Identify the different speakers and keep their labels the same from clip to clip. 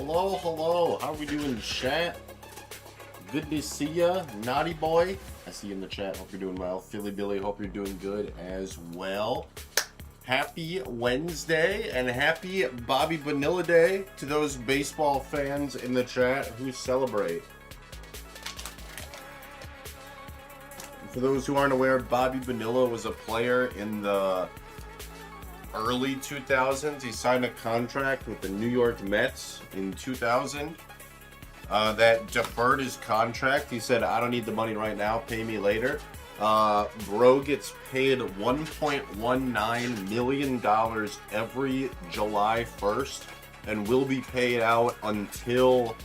Speaker 1: Hello, hello. How are we doing, chat? Good to see ya, Naughty Boy. I see you in the chat. Hope you're doing well. Philly Billy, hope you're doing good as well. Happy Wednesday and happy Bobby Vanilla Day to those baseball fans in the chat who celebrate. For those who aren't aware, Bobby Vanilla was a player in the early 2000s. He signed a contract with the New York Mets in 2000 that deferred his contract. He said, I don't need the money right now, pay me later. Bro gets paid $1.19 million every July 1st and will be paid out until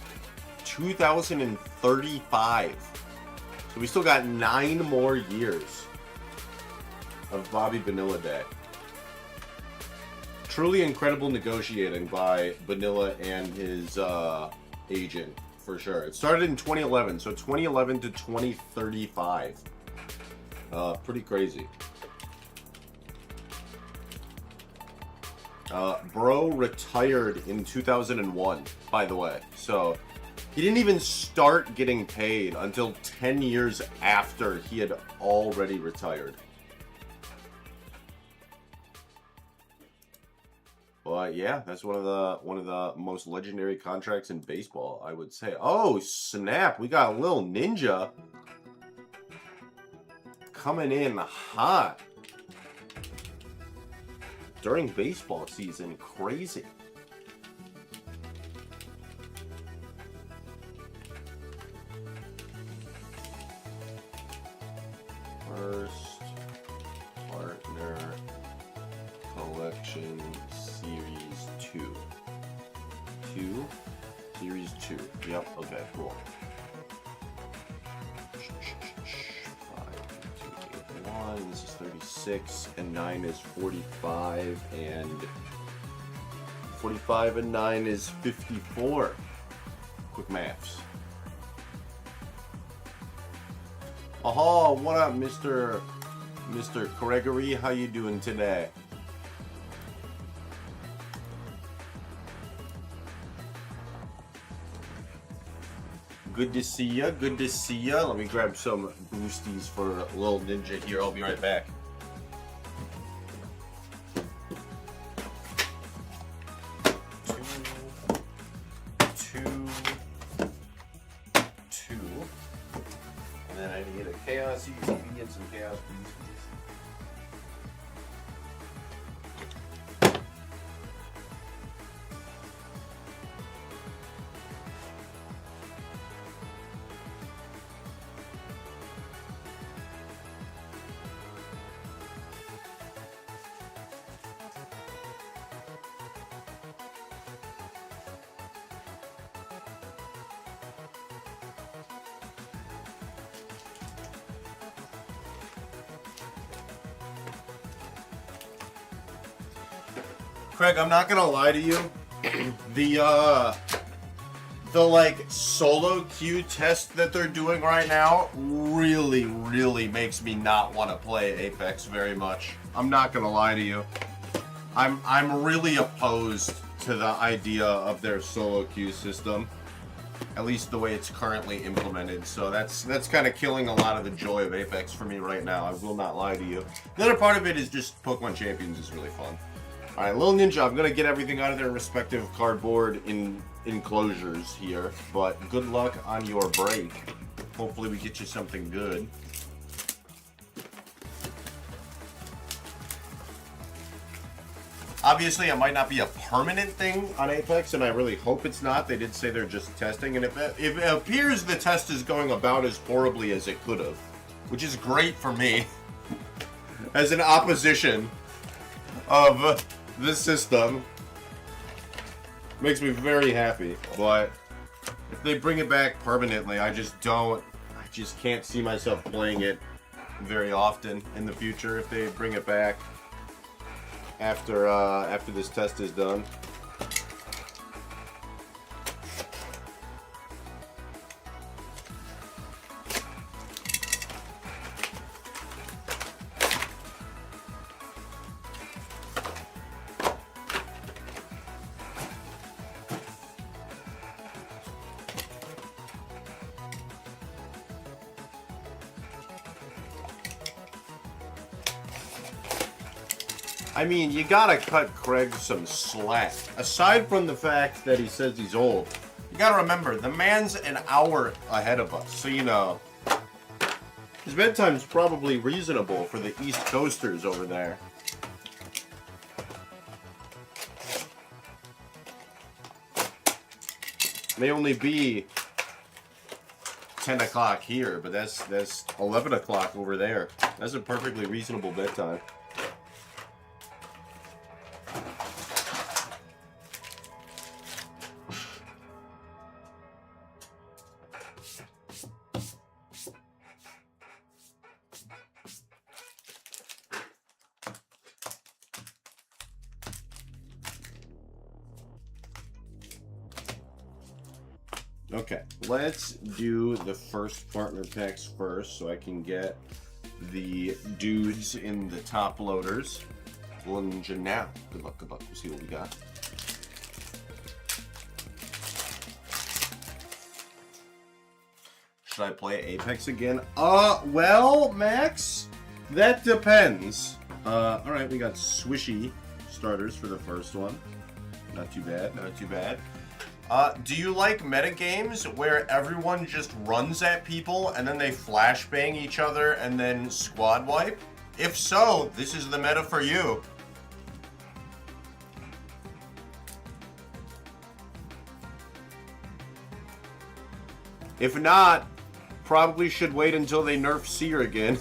Speaker 1: 2035. So we still got 9 more years of Bobby Vanilla Day. Truly incredible negotiating by Vanilla and his agent, for sure. It started in 2011, so 2011 to 2035. Pretty crazy. Bro retired in 2001, by the way. So he didn't even start getting paid until 10 years after he had already retired. But yeah, that's one of the most legendary contracts in baseball, I would say. Oh snap! We got a little ninja coming in hot during baseball season. Crazy. First partner collection series 2. Series 2. Yep, okay, cool. 5, 2, 8, 1. This is 36, and 9 is 45, and 45 and 9 is 54. Quick maths. Oh, what up, Mr. Gregory? How you doing today? Good to see ya. Good to see ya. Let me grab some boosties for Lil Ninja here. I'll be right back. Two. And then I need a chaos ETB and some chaos boosties. Craig, I'm not gonna lie to you. The like solo queue test that they're doing right now really makes me not want to play Apex very much. I'm not gonna lie to you. I'm really opposed to the idea of their solo queue system, at least the way it's currently implemented. So that's kind of killing a lot of the joy of Apex for me right now. I will not lie to you. The other part of it is just Pokemon Champions is really fun. Alright, Lil Ninja, I'm going to get everything out of their respective cardboard enclosures here, but good luck on your break. Hopefully we get you something good. Obviously, it might not be a permanent thing on Apex, and I really hope it's not. They did say they're just testing, and if it appears the test is going about as horribly as it could have, which is great for me, as an opposition of the system, makes me very happy. But if they bring it back permanently, I just can't see myself playing it very often in the future if they bring it back after this test is done. I mean, you gotta cut Craig some slack. Aside from the fact that he says he's old, you gotta remember, the man's an hour ahead of us. So, you know, his bedtime's probably reasonable for the East Coasters over there. May only be 10 o'clock here, but that's 11 o'clock over there. That's a perfectly reasonable bedtime. Okay, let's do the first partner packs first so I can get the dudes in the top loaders. Lunge now. Good luck, good luck. We'll see what we got. Should I play Apex again? Well, Max, that depends. Alright, we got swishy starters for the first one. Not too bad, not too bad. Do you like metagames where everyone just runs at people and then they flashbang each other and then squad wipe? If so, this is the meta for you. If not, probably should wait until they nerf Seer again.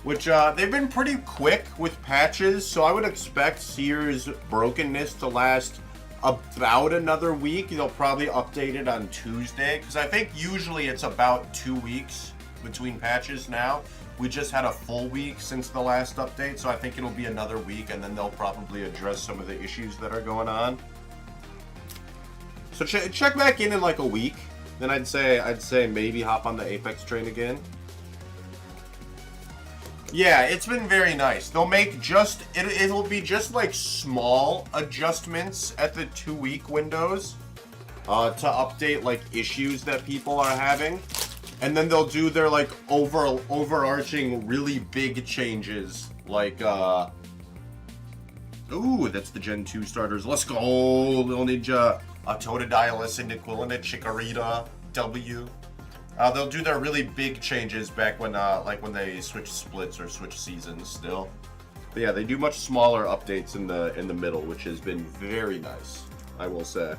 Speaker 1: Which, they've been pretty quick with patches, so I would expect Seer's brokenness to last about another week. They'll probably update it on Tuesday, because I think usually it's about 2 weeks between patches now. We just had a full week since the last update, so I think it'll be another week, and then they'll probably address some of the issues that are going on. So check back in like a week. Then I'd say maybe hop on the Apex train again. Yeah, it's been very nice. They'll make just, it'll be just like small adjustments at the 2-week windows to update like issues that people are having. And then they'll do their like overarching really big changes like, ooh, that's the Gen 2 starters. Let's go, Little Ninja. Totodile, Cyndaquil, Chikorita, W. They'll do their really big changes back when, like when they switch splits or switch seasons still. But yeah, they do much smaller updates in the middle, which has been very nice, I will say.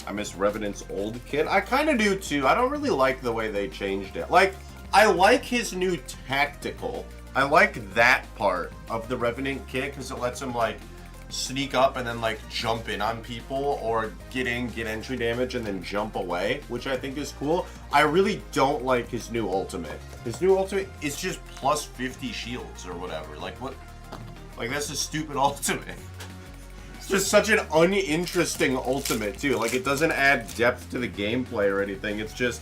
Speaker 1: I miss Revenant's old kit. I kind of do too. I don't really like the way they changed it. Like, I like his new tactical. I like that part of the Revenant kit because it lets him like sneak up and then like jump in on people or get entry damage and then jump away, which I think is cool. I really don't like his new ultimate. His new ultimate is just plus 50 shields or whatever. Like what? Like that's a stupid ultimate. It's just such an uninteresting ultimate too. Like it doesn't add depth to the gameplay or anything. It's just,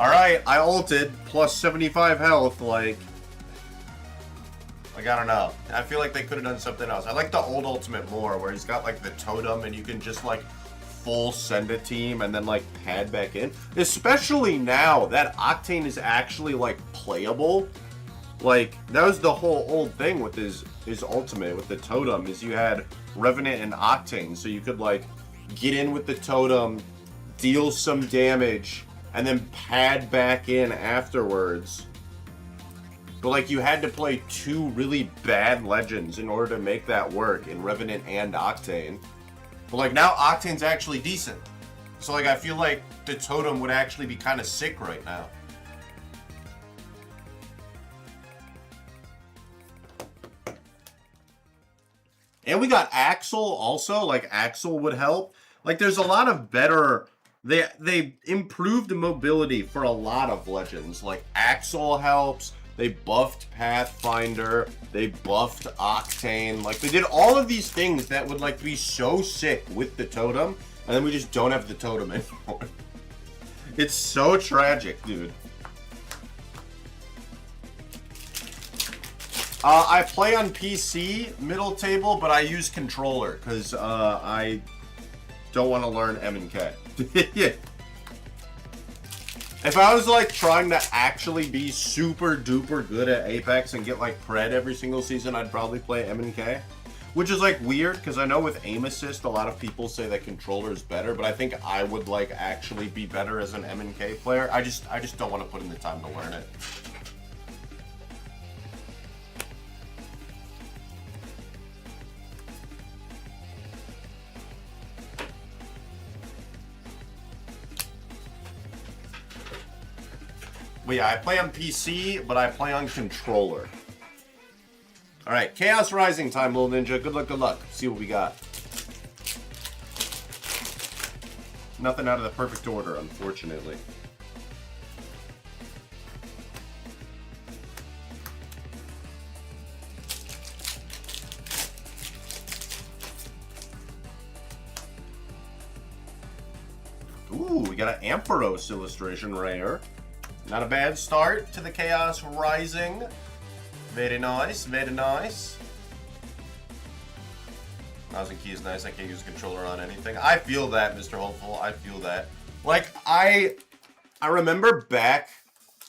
Speaker 1: all right, I ulted plus 75 health. Like I don't know. I feel like they could have done something else. I like the old ultimate more, where he's got like the totem and you can just like full send a team and then like pad back in. Especially now that Octane is actually like playable. Like that was the whole old thing with his ultimate with the totem, is you had Revenant and Octane, so you could like get in with the totem, deal some damage, and then pad back in afterwards. But like you had to play 2 really bad legends in order to make that work in Revenant and Octane. But like now Octane's actually decent. So like I feel like the totem would actually be kind of sick right now. And we got Axel also, like Axel would help. Like there's a lot of better, they improved mobility for a lot of legends. Like Axel helps. They buffed Pathfinder, they buffed Octane, like they did all of these things that would like be so sick with the totem, and then we just don't have the totem anymore. It's so tragic, dude. I play on PC, middle table, but I use controller, because I don't want to learn M and K. Yeah. If I was like trying to actually be super duper good at Apex and get like pred every single season, I'd probably play M&K. Which is like weird because I know with aim assist, a lot of people say that controller is better, but I think I would like actually be better as an M&K player. I just don't want to put in the time to learn it. But yeah, I play on PC, but I play on controller. Alright, Chaos Rising time, little ninja. Good luck, good luck. See what we got. Nothing out of the perfect order, unfortunately. Ooh, we got an Ampharos illustration rare. Not a bad start to the Chaos Rising. Very nice, very nice. Mouse and key is nice. I can't use a controller on anything. I feel that, Mr. Hopeful. I feel that. Like, I remember back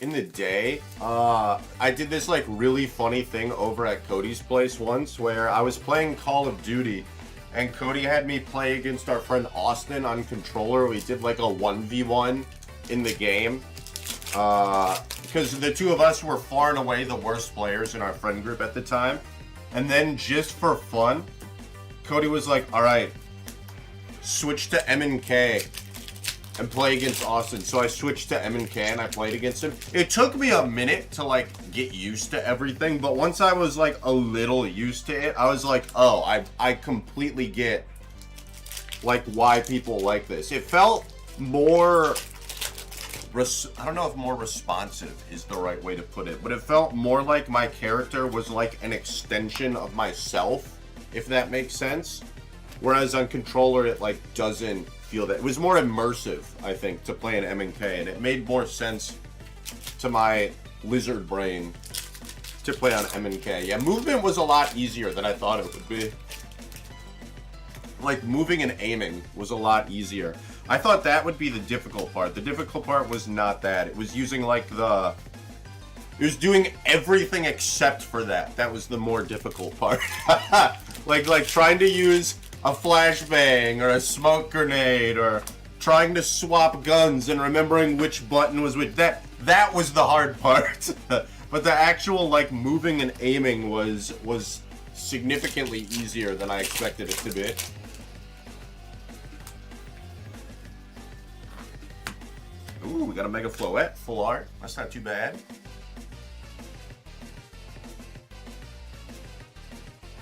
Speaker 1: in the day, I did this, like, really funny thing over at Cody's place once where I was playing Call of Duty and Cody had me play against our friend Austin on controller. We did, like, a 1v1 in the game. Because the two of us were far and away the worst players in our friend group at the time. And then just for fun, Cody was like, alright, switch to M&K and play against Austin. So I switched to M&K and I played against him. It took me a minute to like get used to everything, but once I was like a little used to it, I was like, oh, I completely get like why people like this. It felt more... I don't know if more responsive is the right way to put it, but it felt more like my character was like an extension of myself, if that makes sense. Whereas on controller, it like doesn't feel that. It was more immersive, I think, to play an M&K, and it made more sense to my lizard brain to play on M&K. Yeah, movement was a lot easier than I thought it would be. Like, moving and aiming was a lot easier. I thought that would be the difficult part. The difficult part was not that. It was using, like, it was doing everything except for that. That was the more difficult part. like trying to use a flashbang or a smoke grenade or trying to swap guns and remembering which button was which. That was the hard part. But the actual, like, moving and aiming was significantly easier than I expected it to be. Ooh, we got a Mega Floette, full art. That's not too bad.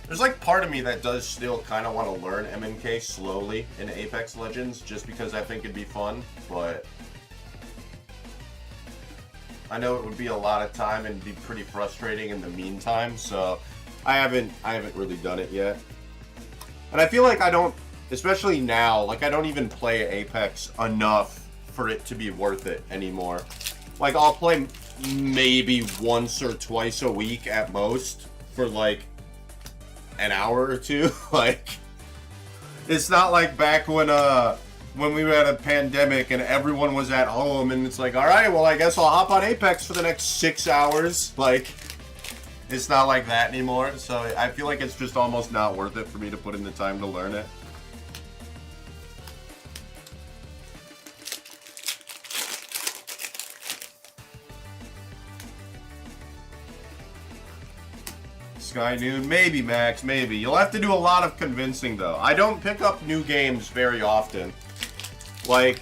Speaker 1: There's like part of me that does still kind of want to learn M&K slowly in Apex Legends just because I think it'd be fun, but I know it would be a lot of time and be pretty frustrating in the meantime, so I haven't really done it yet. And I feel like I don't, especially now, like I don't even play Apex enough for it to be worth it anymore. Like, I'll play maybe once or twice a week at most for like an hour or two. Like, it's not like back when we had a pandemic and everyone was at home and it's like, all right, well, I guess I'll hop on Apex for the next 6 hours. Like, it's not like that anymore. So I feel like it's just almost not worth it for me to put in the time to learn it. Sky Noon, maybe, Max, maybe. You'll have to do a lot of convincing, though. I don't pick up new games very often. Like,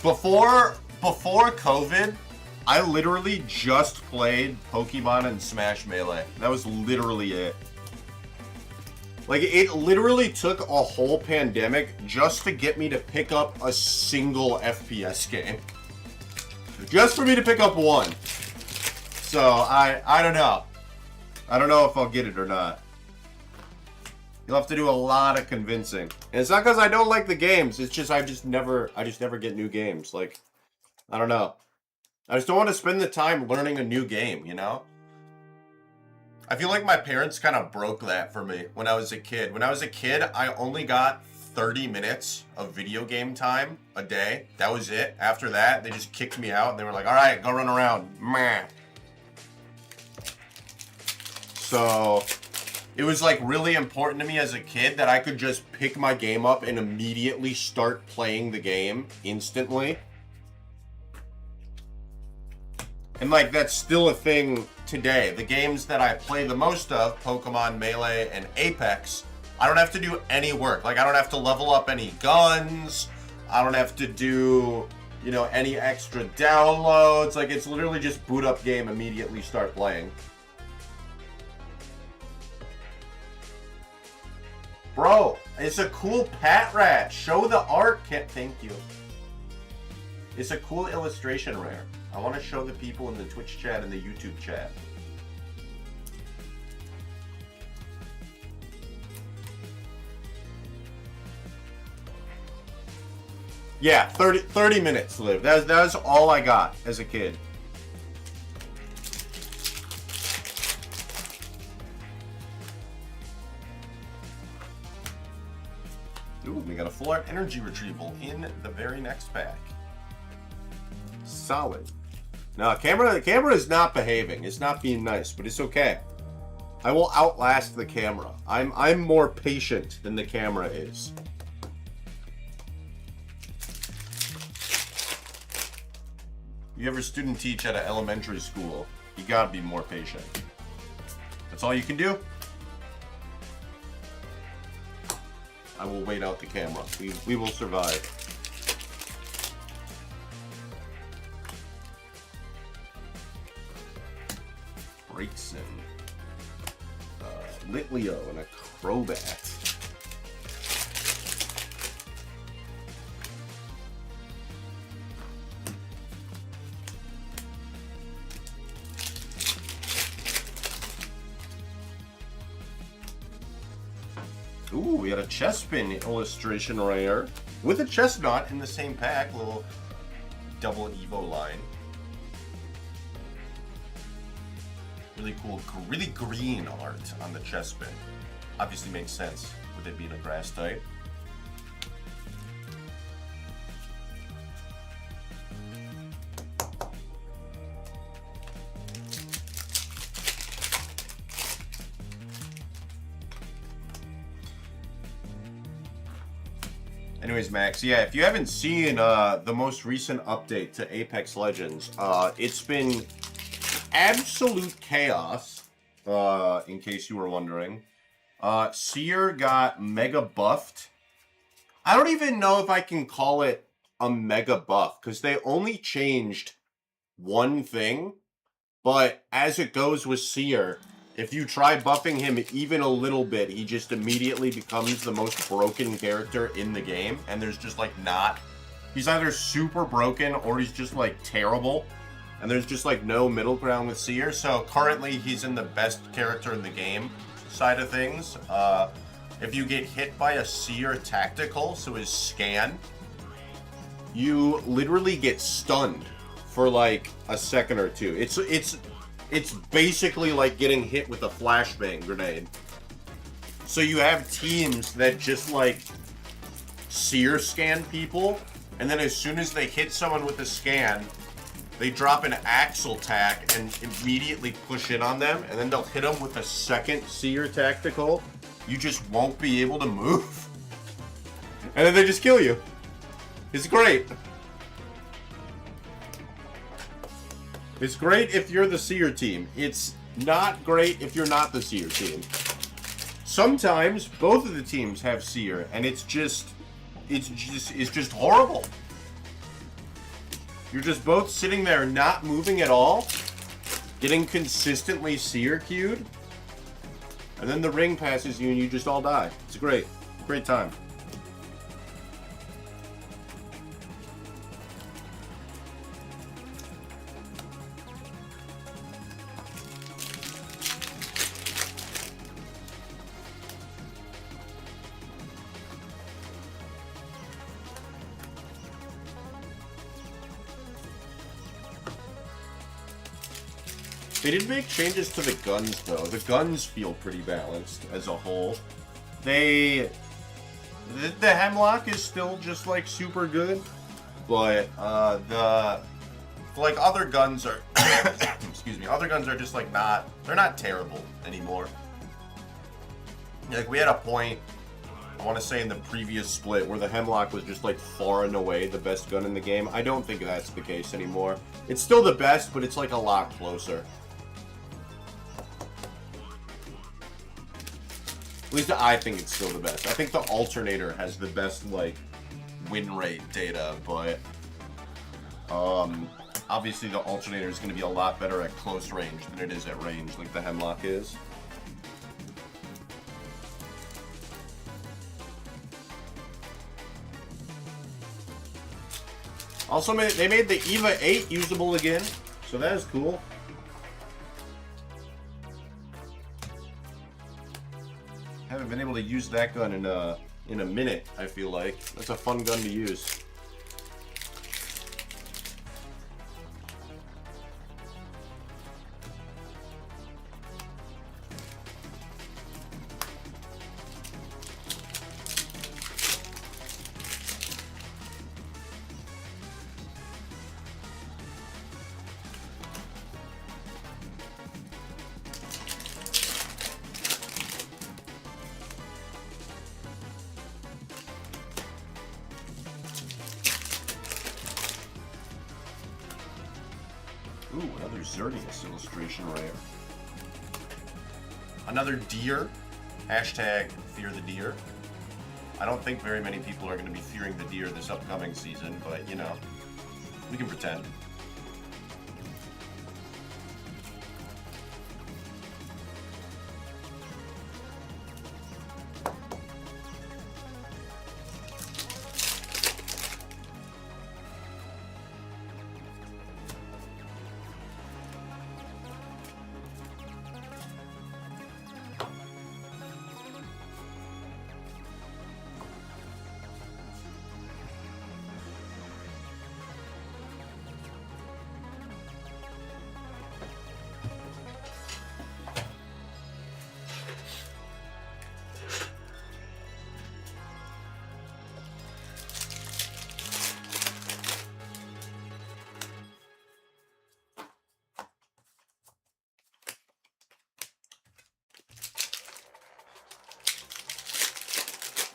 Speaker 1: before COVID, I literally just played Pokemon and Smash Melee. That was literally it. Like, it literally took a whole pandemic just to get me to pick up a single FPS game. Just for me to pick up one. So, I don't know. I don't know if I'll get it or not. You'll have to do a lot of convincing. And it's not because I don't like the games. It's just I just never get new games. Like, I don't know. I just don't want to spend the time learning a new game, you know? I feel like my parents kind of broke that for me when I was a kid. When I was a kid, I only got 30 minutes of video game time a day. That was it. After that, they just kicked me out and they were like, all right, go run around. Meh. So it was like really important to me as a kid that I could just pick my game up and immediately start playing the game instantly. And like that's still a thing today. The games that I play the most of, Pokemon, Melee, and Apex, I don't have to do any work. Like I don't have to level up any guns. I don't have to do, you know, any extra downloads. Like it's literally just boot up game, immediately start playing. Bro, it's a cool Pat Rat. Show the art. Thank you. It's a cool illustration, Rare. I want to show the people in the Twitch chat and the YouTube chat. Yeah, 30 minutes, Liv. That was all I got as a kid. Ooh, we got a full art energy retrieval in the very next pack. Solid. No, the camera is not behaving. It's not being nice, but it's okay. I will outlast the camera. I'm more patient than the camera is. You ever student teach at an elementary school, you gotta be more patient. That's all you can do. I will wait out the camera. We will survive. Breakson, Litleo, and a Crobat. Ooh, we had a Chespin illustration rare with a Chestnut in the same pack. Little double Evo line. Really cool, really green art on the Chespin. Obviously makes sense with it being a grass type. Anyways, Max, yeah, if you haven't seen the most recent update to Apex Legends, it's been absolute chaos, in case you were wondering. Seer got mega buffed. I don't even know if I can call it a mega buff, because they only changed one thing, but as it goes with Seer, if you try buffing him even a little bit, he just immediately becomes the most broken character in the game, and there's just like not... He's either super broken or he's just like terrible. And there's just like no middle ground with Seer. So currently he's in the best character in the game side of things. If you get hit by a Seer tactical, so his scan, you literally get stunned for like a second or two. It's basically like getting hit with a flashbang grenade. So you have teams that just like Seer scan people, and then as soon as they hit someone with a scan, they drop an axle tack and immediately push in on them, and then they'll hit them with a second Seer tactical. You just won't be able to move. And then they just kill you. It's great. It's great if you're the Seer team. It's not great if you're not the Seer team. Sometimes both of the teams have Seer, and it's just horrible. You're just both sitting there not moving at all, getting consistently Seer queued, and then the ring passes you and you just all die. It's a great time. They did make changes to the guns, though. The guns feel pretty balanced as a whole. They The Hemlock is still just like super good, but the like other guns are excuse me, other guns are just like they're not terrible anymore. Like we had a point, I want to say in the previous split, where the Hemlock was just like far and away the best gun in the game. I don't think that's the case anymore. It's still the best, but it's like a lot closer. At least I think it's still the best. I think the Alternator has the best like win rate data, but obviously the Alternator is going to be a lot better at close range than it is at range, like the Hemlock is. Also, they made the EVA 8 usable again, so that is cool. Haven't been able to use that gun in a minute, I feel like. That's a fun gun to use. Ooh, another Xerneas illustration rare. Another deer. Hashtag fear the deer. I don't think very many people are going to be fearing the deer this upcoming season, but you know, we can pretend.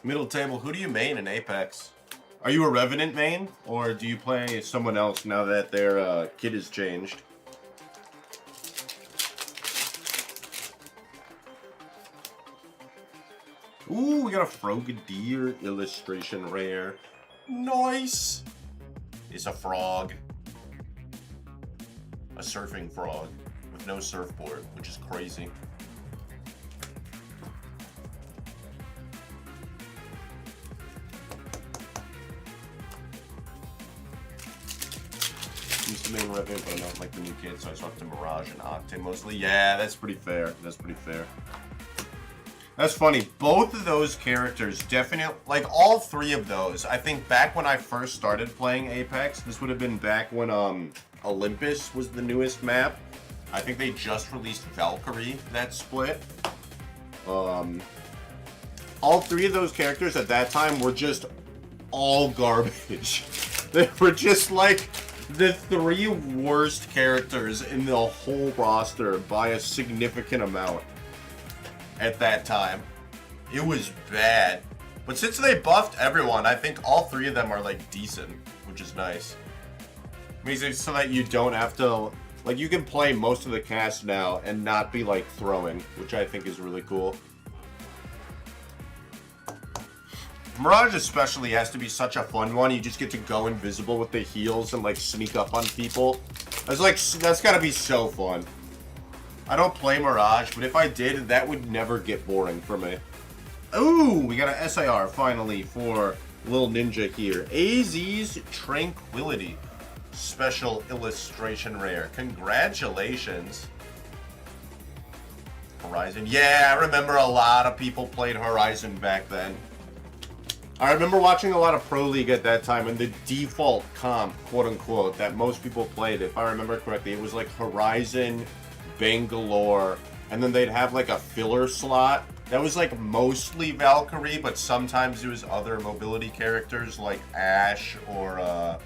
Speaker 1: Middle table, who do you main in Apex? Are you a Revenant main, or do you play someone else now that their kit has changed? Ooh, we got a Frogadier illustration rare. Nice! It's a frog. A surfing frog with no surfboard, which is crazy. Used to main Revenant, but I don't like the new kit, so I swapped to Mirage and Octane mostly. Yeah, that's pretty fair. That's pretty fair. That's funny. Both of those characters definitely, like all three of those, I think back when I first started playing Apex, this would have been back when Olympus was the newest map. I think they just released Valkyrie that split. All three of those characters at that time were just all garbage. They were just like the three worst characters in the whole roster by a significant amount at that time. It was bad. But since they buffed everyone, I think all three of them are like decent, which is nice. Makes it so that you don't have to, like, you can play most of the cast now and not be like throwing, which I think is really cool. Mirage especially has to be such a fun one. You just get to go invisible with the heals and like sneak up on people. That's gotta be so fun. I don't play Mirage, but if I did, that would never get boring for me. Ooh, we got an SIR finally for Lil Ninja here. AZ's Tranquility. Special illustration rare. Congratulations. Horizon. Yeah, I remember a lot of people played Horizon back then. I remember watching a lot of Pro League at that time, and the default comp, quote-unquote, that most people played, if I remember correctly, it was like Horizon, Bangalore, And then they'd have like a filler slot that was like mostly Valkyrie, but sometimes it was other mobility characters like Ash or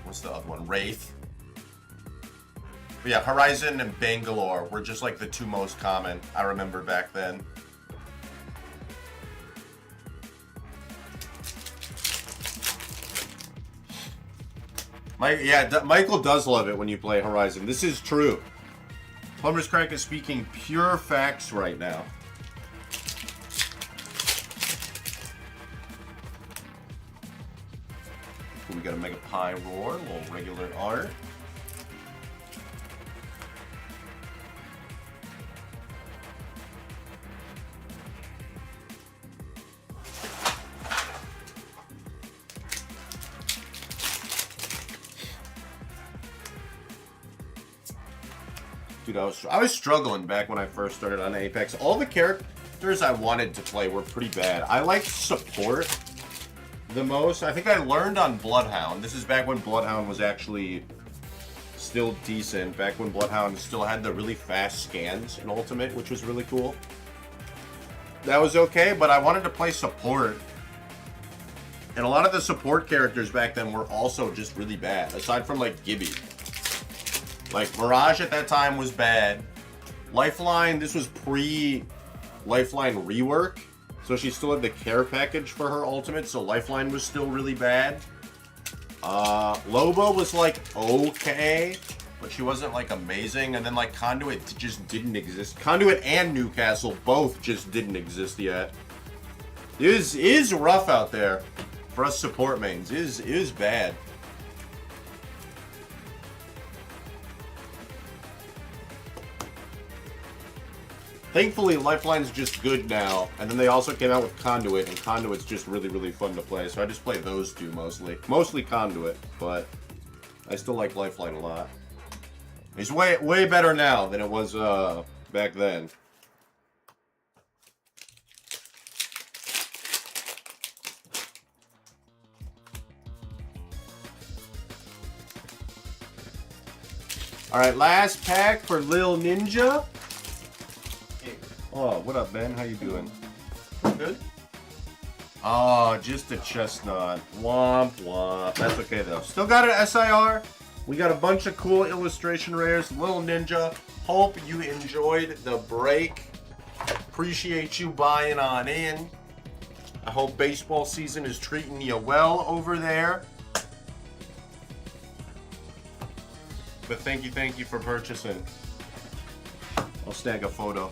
Speaker 1: what's the other one? Wraith. But yeah, Horizon and Bangalore were just like the two most common, I remember back then. Michael does love it when you play Horizon. This is true. Plumber's Crank is speaking pure facts right now. We got a Mega Pie Roar, a little regular art. Dude, I was struggling back when I first started on Apex. All the characters I wanted to play were pretty bad. I liked support the most. I think I learned on Bloodhound. This is back when Bloodhound was actually still decent. Back when Bloodhound still had the really fast scans in Ultimate, which was really cool. That was okay, but I wanted to play support. And a lot of the support characters back then were also just really bad, aside from like Gibby. Like, Mirage at that time was bad. Lifeline, this was pre-Lifeline rework. So she still had the care package for her ultimate, so Lifeline was still really bad. Loba was, like, okay, but she wasn't, like, amazing. And then, like, Conduit just didn't exist. Conduit and Newcastle both just didn't exist yet. It is rough out there for us support mains. It is bad. Thankfully, Lifeline's just good now, and then they also came out with Conduit, and Conduit's just really, really fun to play, so I just play those two mostly. Mostly Conduit, but I still like Lifeline a lot. It's way better now than it was back then. Alright, last pack for Lil Ninja. Oh, what up, Ben? How you doing? Good? Oh, just a chestnut. Womp womp. That's okay, though. Still got an SIR. We got a bunch of cool illustration rares. Little Ninja. Hope you enjoyed the break. Appreciate you buying on in. I hope baseball season is treating you well over there. But thank you for purchasing. I'll snag a photo.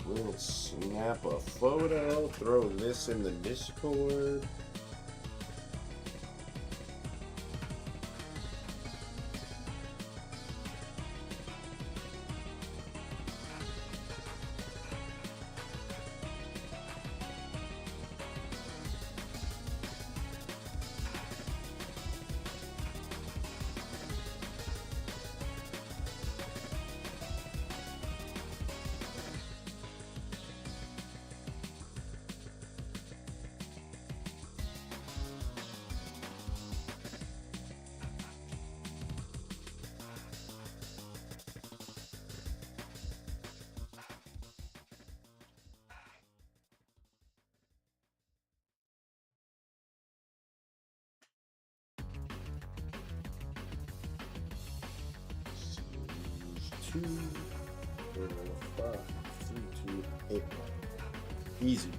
Speaker 1: We'll snap a photo, throw this in the Discord. Two, 5, 3, 2, 8. Easy.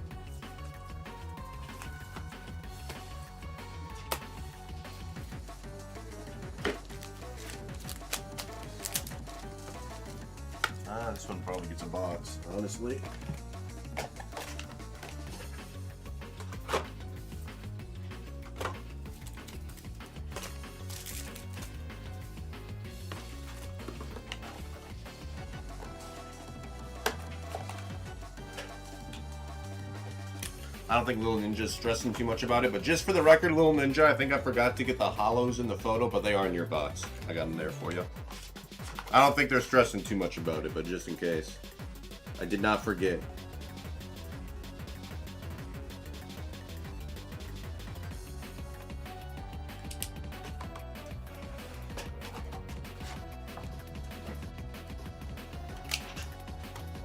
Speaker 1: This one probably gets a box, honestly. I don't think Little Ninja's stressing too much about it, but just for the record, Little Ninja, I think I forgot to get the hollows in the photo, but they are in your box. I got them there for you. I don't think they're stressing too much about it, but just in case. I did not forget.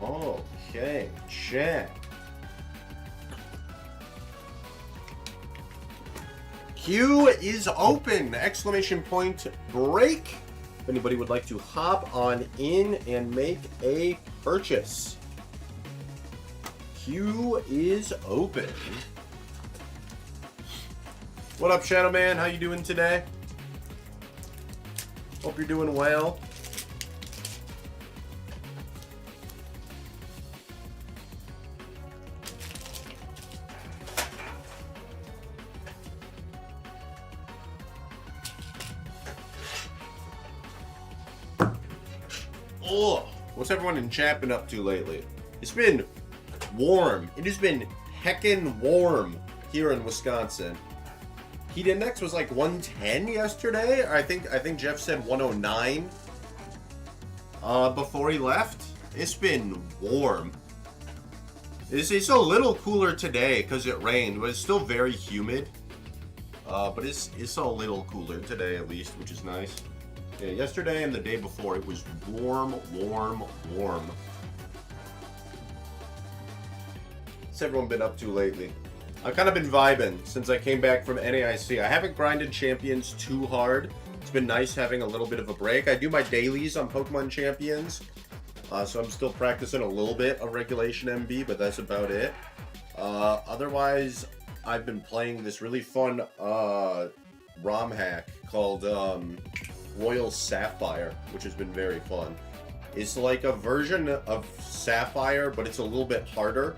Speaker 1: Okay, check. Queue is open! Exclamation point break. If anybody would like to hop on in and make a purchase. Queue is open. What up, Shadow Man? How you doing today? Hope you're doing well. Oh, what's everyone in chat been up to lately? It's been warm. It has been heckin' warm here in Wisconsin. Heat index was like 110 yesterday. Or I think Jeff said 109 before he left. It's been warm. It's a little cooler today because it rained, but it's still very humid. But it's a little cooler today at least, which is nice. Yeah, yesterday and the day before, it was warm, warm, warm. What's everyone been up to lately? I've kind of been vibing since I came back from NAIC. I haven't grinded Champions too hard. It's been nice having a little bit of a break. I do my dailies on Pokemon Champions. So I'm still practicing a little bit of Regulation MB, but that's about it. Otherwise, I've been playing this really fun ROM hack called Royal Sapphire, which has been very fun. It's like a version of Sapphire, but it's a little bit harder.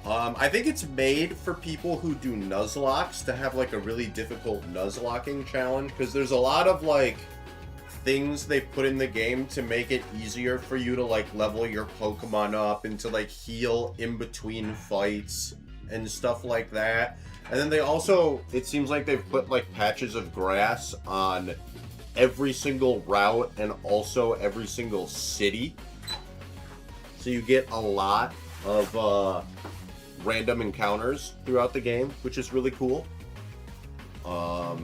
Speaker 1: I think it's made for people who do Nuzlocks to have like a really difficult Nuzlocking challenge, because there's a lot of like things they put in the game to make it easier for you to like level your Pokemon up and to like heal in between fights and stuff like that. And then they also, it seems like they've put like patches of grass on every single route and also every single city. So you get a lot of random encounters throughout the game, which is really cool. But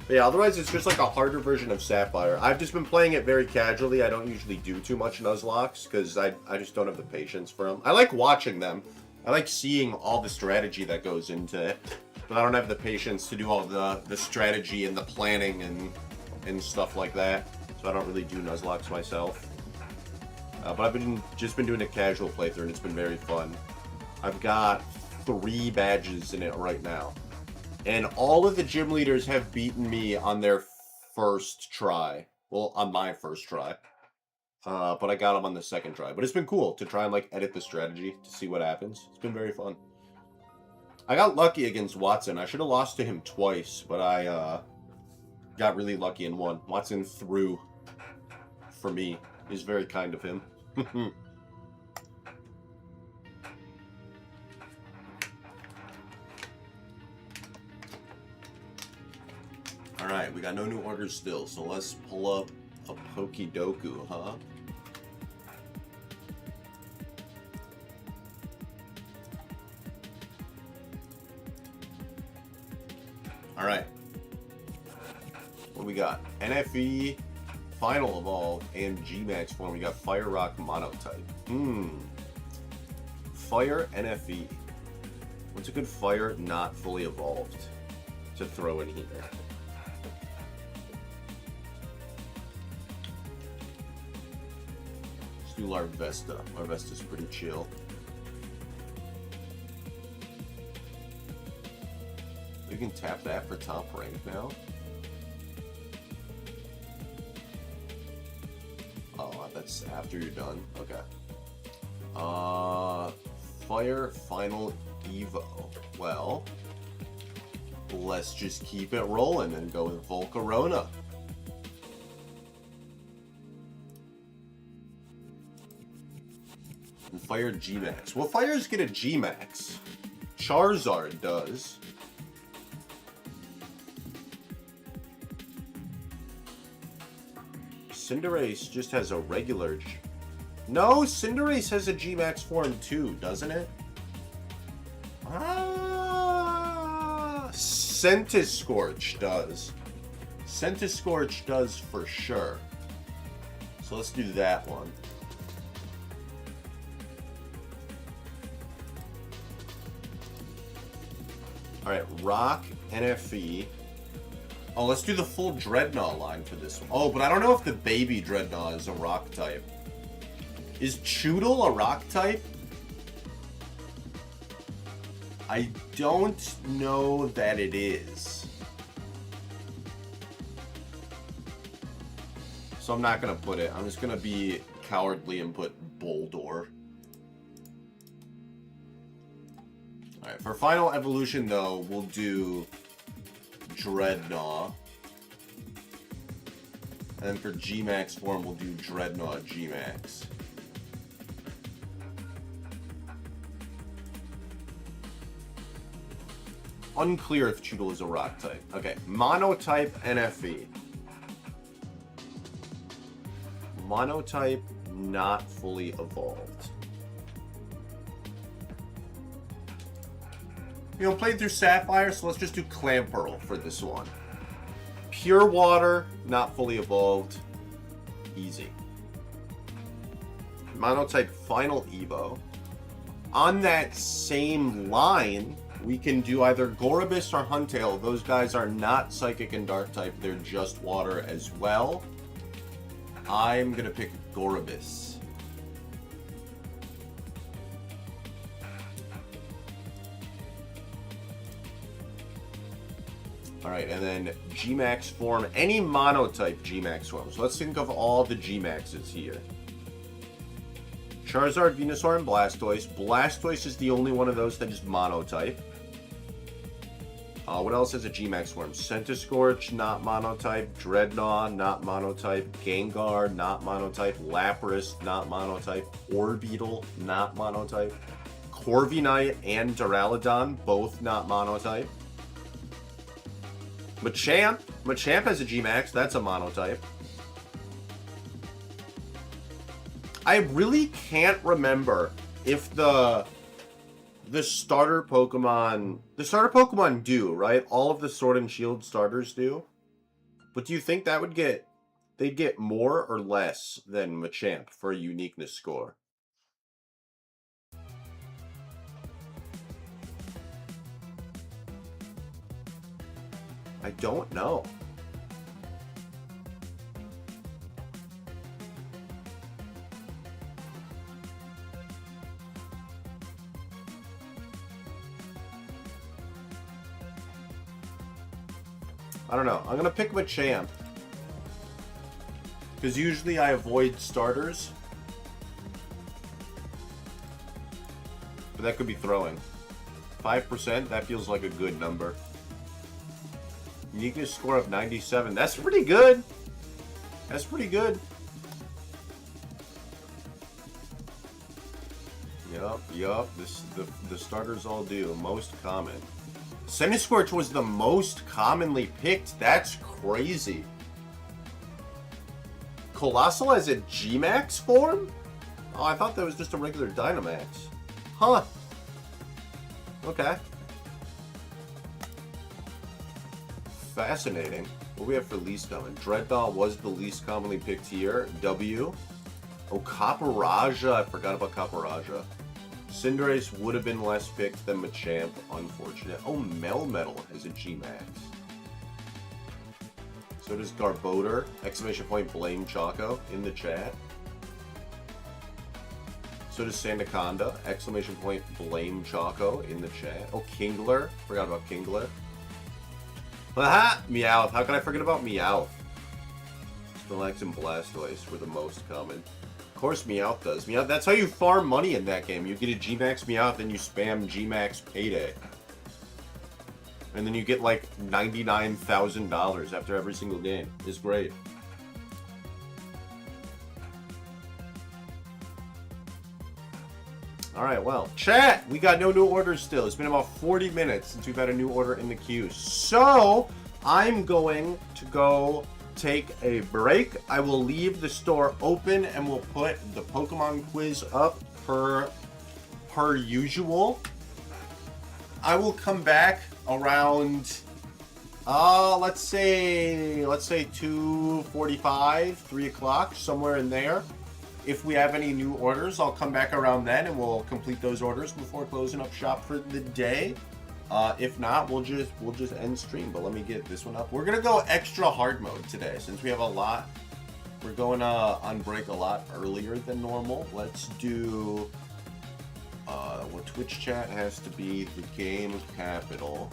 Speaker 1: yeah, otherwise it's just like a harder version of Sapphire. I've just been playing it very casually. I don't usually do too much Nuzlocks because I just don't have the patience for them. I like watching them. I like seeing all the strategy that goes into it. But I don't have the patience to do all the strategy and the planning and stuff like that. So I don't really do Nuzlocks myself. But I've just been doing a casual playthrough and it's been very fun. I've got 3 badges in it right now. And all of the gym leaders have beaten me on their first try. Well, on my first try. But I got them on the second try. But it's been cool to try and like edit the strategy to see what happens. It's been very fun. I got lucky against Watson. I should have lost to him twice, but I got really lucky and won. Watson threw for me. He's very kind of him. Alright, we got no new orders still, so let's pull up a Pokedoku, huh? Alright. What do we got? NFE, Final Evolve, and Gmax form. We got Fire Rock Monotype. Fire NFE. What's a good Fire not fully evolved to throw in here? Let's do Larvesta. Larvesta's pretty chill. You can tap that for top rank now. this after you're done. Okay. Fire Final Evo. Well, let's just keep it rolling and go with Volcarona. And Fire G-Max. Well, Fires get a G-Max. Charizard does. Cinderace just has a regular... No, Cinderace has a G-Max form too, doesn't it? Centiskorch does. Centiskorch does for sure. So let's do that one. Alright, Rock, NFE. Oh, let's do the full Dreadnought line for this one. Oh, but I don't know if the baby Dreadnought is a rock type. Is Choodle a rock type? I don't know that it is. So I'm not going to put it. I'm just going to be cowardly and put Boldor. Alright, for final evolution, though, we'll do Dreadnought. And then for G-Max form, we'll do Dreadnought G-Max. Unclear if Choodle is a rock type. Okay, Monotype NFE. Monotype not fully evolved. You know, played through Sapphire, so let's just do Clamperl for this one. Pure Water, not fully evolved. Easy. Monotype Final Evo. On that same line, we can do either Gorobus or Huntail. Those guys are not Psychic and Dark type. They're just Water as well. I'm going to pick Gorobus. Alright, and then G-Max form. Any Monotype G-Max form. So let's think of all the G-Maxes here. Charizard, Venusaur, and Blastoise. Blastoise is the only one of those that is Monotype. What else has a G-Max form? Centiskorch, not Monotype. Dreadnought, not Monotype. Gengar, not Monotype. Lapras, not Monotype. Orbeetle, not Monotype. Corviknight and Duraludon, both not Monotype. Machamp. Machamp has a G-Max. That's a Monotype. I really can't remember if the starter Pokemon... The starter Pokemon do, right? All of the Sword and Shield starters do. But do you think that would get... They'd get more or less than Machamp for a uniqueness score? I don't know. I don't know. I'm going to pick Machamp. Because usually I avoid starters. But that could be throwing. 5%, that feels like a good number. Uniqueness score of 97. That's pretty good. That's pretty good. Yup. The starters all do. Most common. Centiskorch was the most commonly picked. That's crazy. Colossal has a G-Max form? Oh, I thought that was just a regular Dynamax. Huh. Okay. Fascinating. What do we have for least common? Dreadnought was the least commonly picked here. W. Oh, Caporaja. I forgot about Caporaja. Cinderace would have been less picked than Machamp. Unfortunate. Oh, Melmetal has a G-Max. So does Garbodor. Exclamation point blame Choco in the chat. So does Sandaconda. Exclamation point blame Choco in the chat. Oh, Kingler. Forgot about Kingler. Aha! Meowth. How can I forget about Meowth? Stellax and Blastoise were the most common. course Meowth does. Meowth, that's how you farm money in that game. You get a G-Max Meowth, then you spam G-Max Payday. And then you get like $99,000 after every single game. It's great. Alright, well, chat! We got no new orders still. It's been about 40 minutes since we've had a new order in the queue. So, I'm going to go take a break. I will leave the store open and we'll put the Pokemon quiz up per usual. I will come back around, let's say 2:45, 3 o'clock, somewhere in there. If we have any new orders, I'll come back around then and we'll complete those orders before closing up shop for the day. If not, we'll just end stream. But let me get this one up. We're gonna go extra hard mode today since we have a lot. We're going on break a lot earlier than normal. Let's do what Twitch chat has to be TheGameCapital.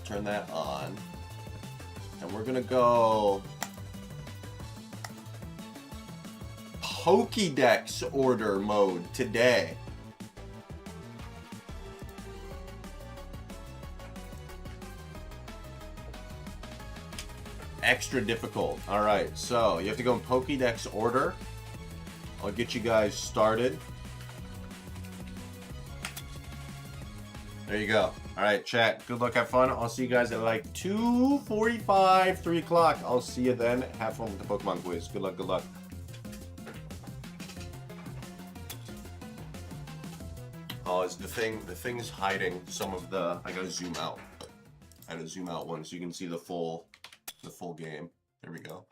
Speaker 1: Turn that on, and we're gonna go Pokédex order mode today. Extra difficult. Alright, so you have to go in Pokédex order. I'll get you guys started. There you go. Alright, chat. Good luck, have fun. I'll see you guys at like 2:45, 3 o'clock. I'll see you then. Have fun with the Pokemon quiz. Good luck, good luck. Oh, it's the thing's hiding some of the. I gotta zoom out. I gotta zoom out one so you can see the full game. There we go.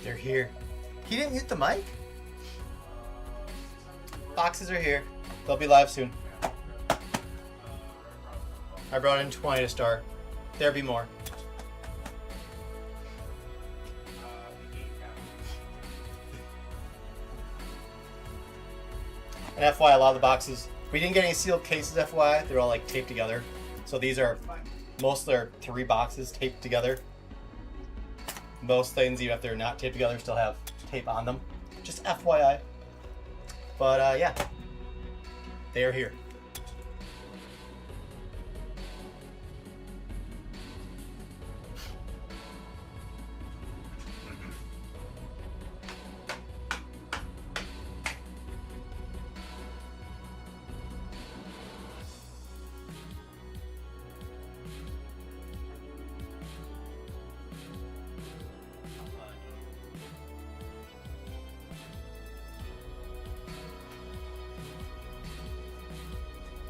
Speaker 2: They're here. He didn't mute the mic? Boxes are here. They'll be live soon. I brought in 20 to start. There'll be more. And FYI, a lot of the boxes, we didn't get any sealed cases, FYI. They're all like taped together. So these are, most are 3 boxes taped together. Most things, even if they're not taped together, still have tape on them. Just FYI. But yeah, they are here.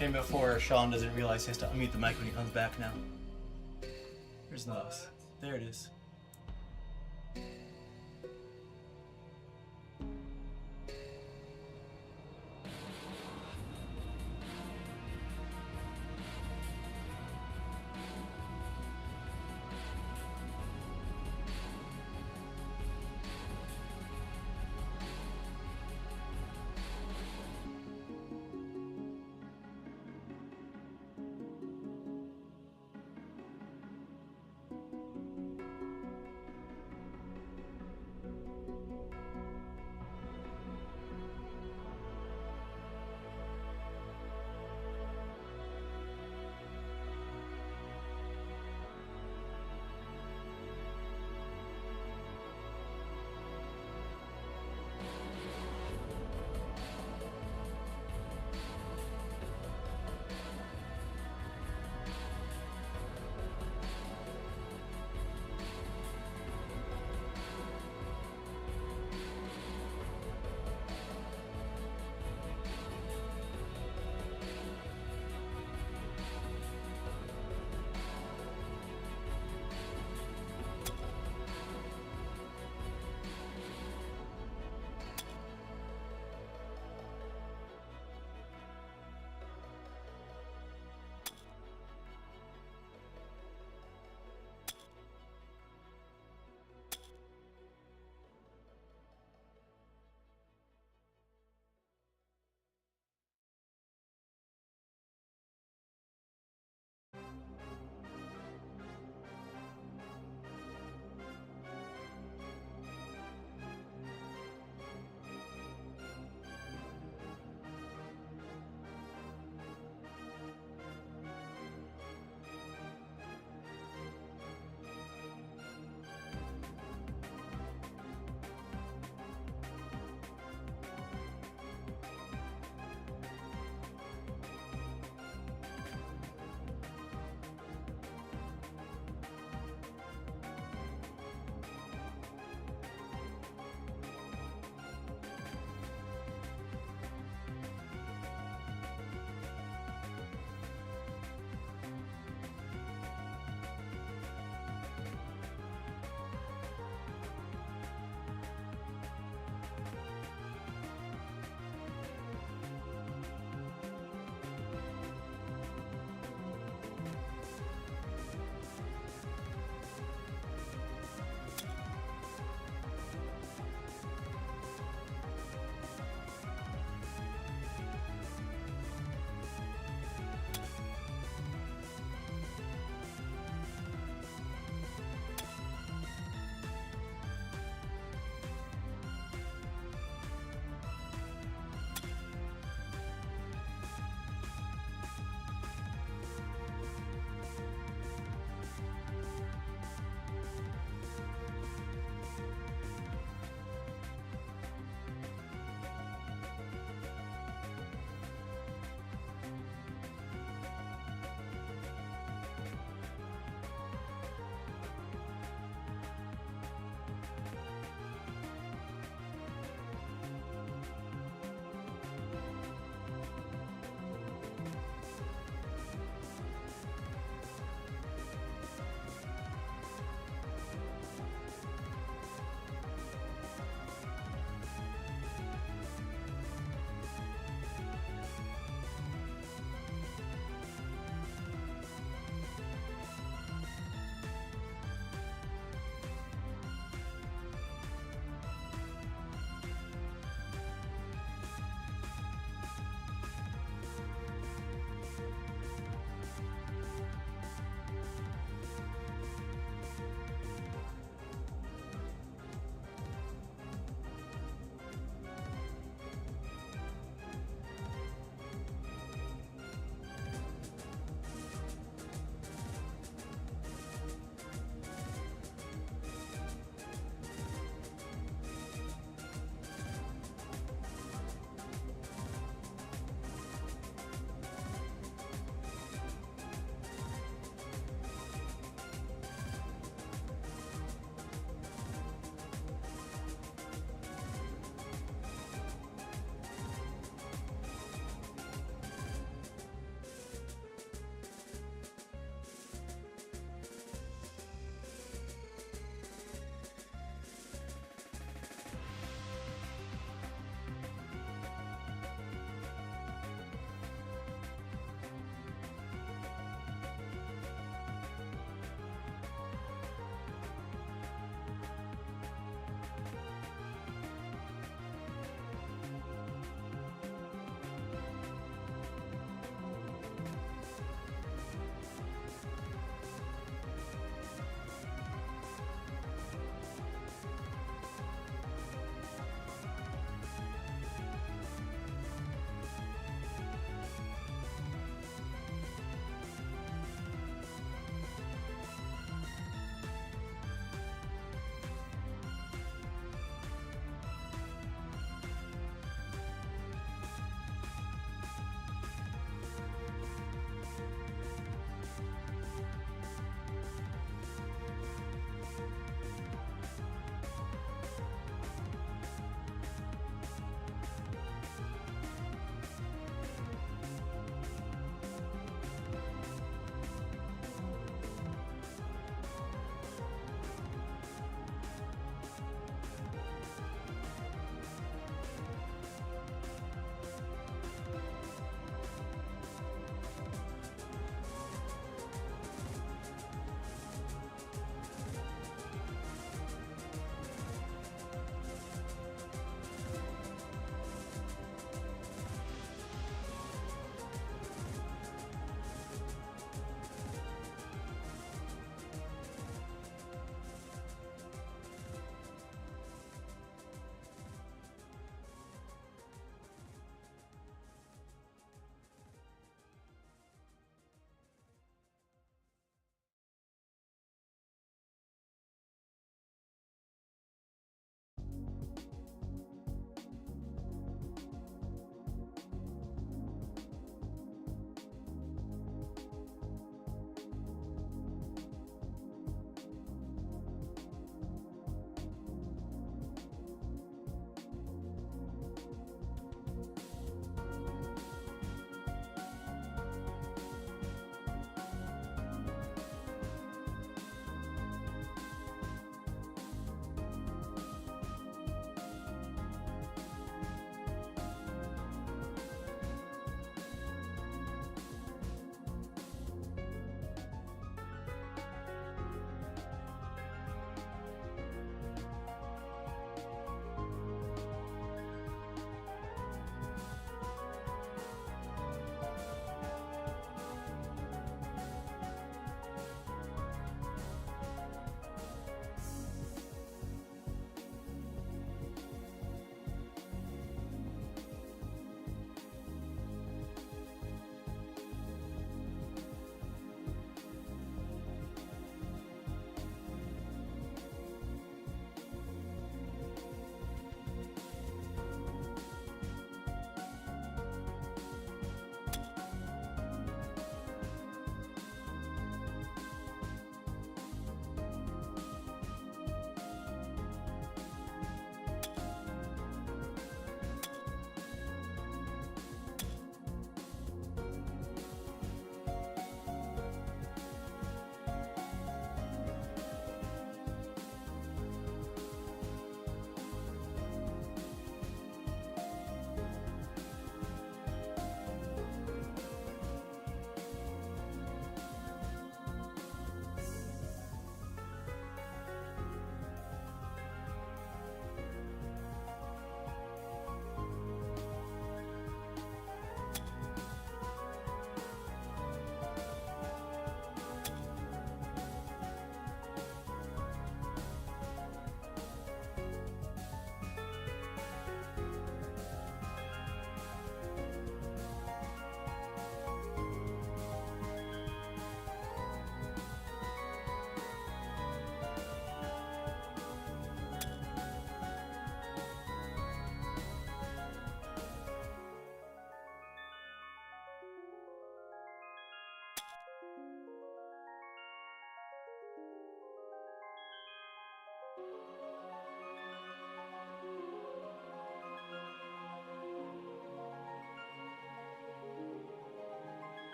Speaker 2: And before Sean doesn't realize he has to unmute the mic when he comes back now. There's the mouse. There it is.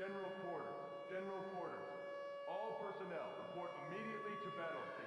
Speaker 3: General quarters. General quarters. All personnel report immediately to battle station.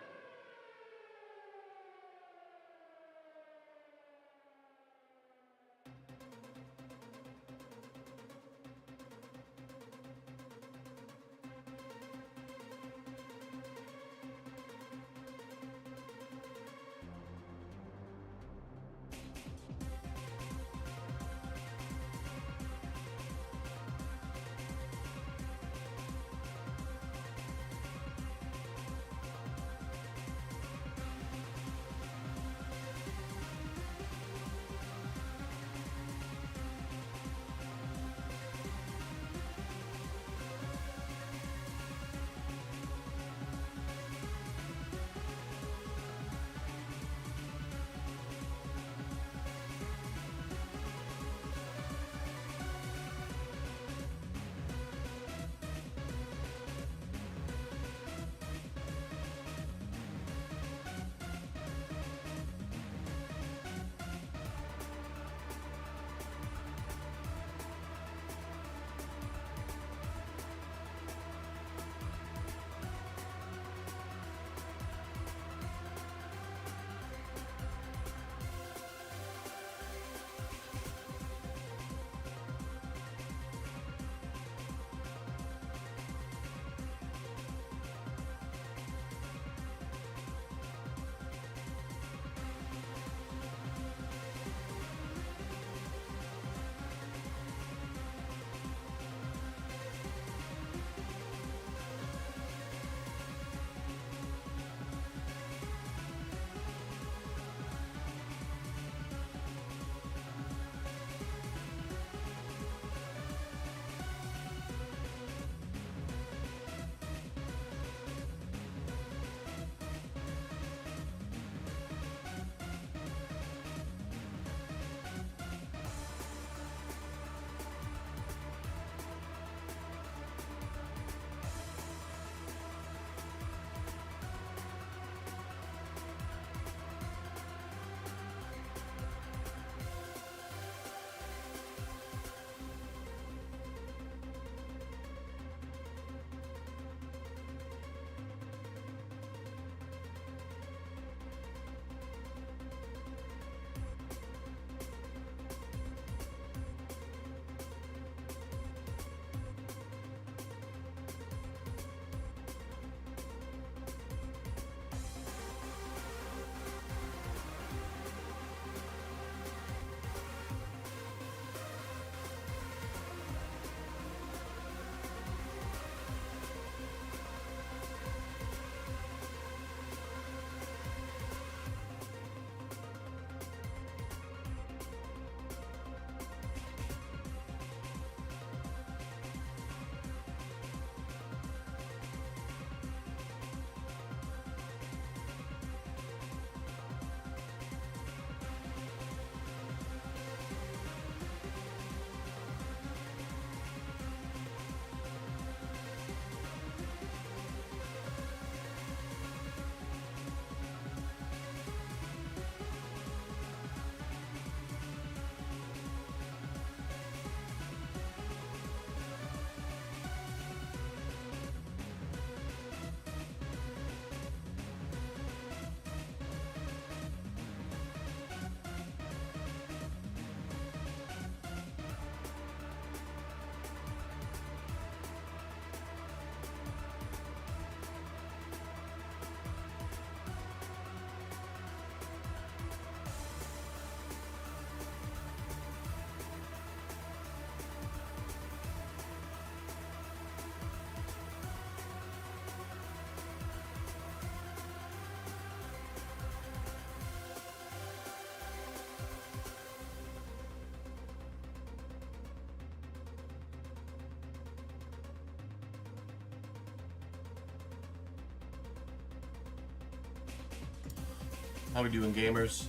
Speaker 1: How we doing, gamers?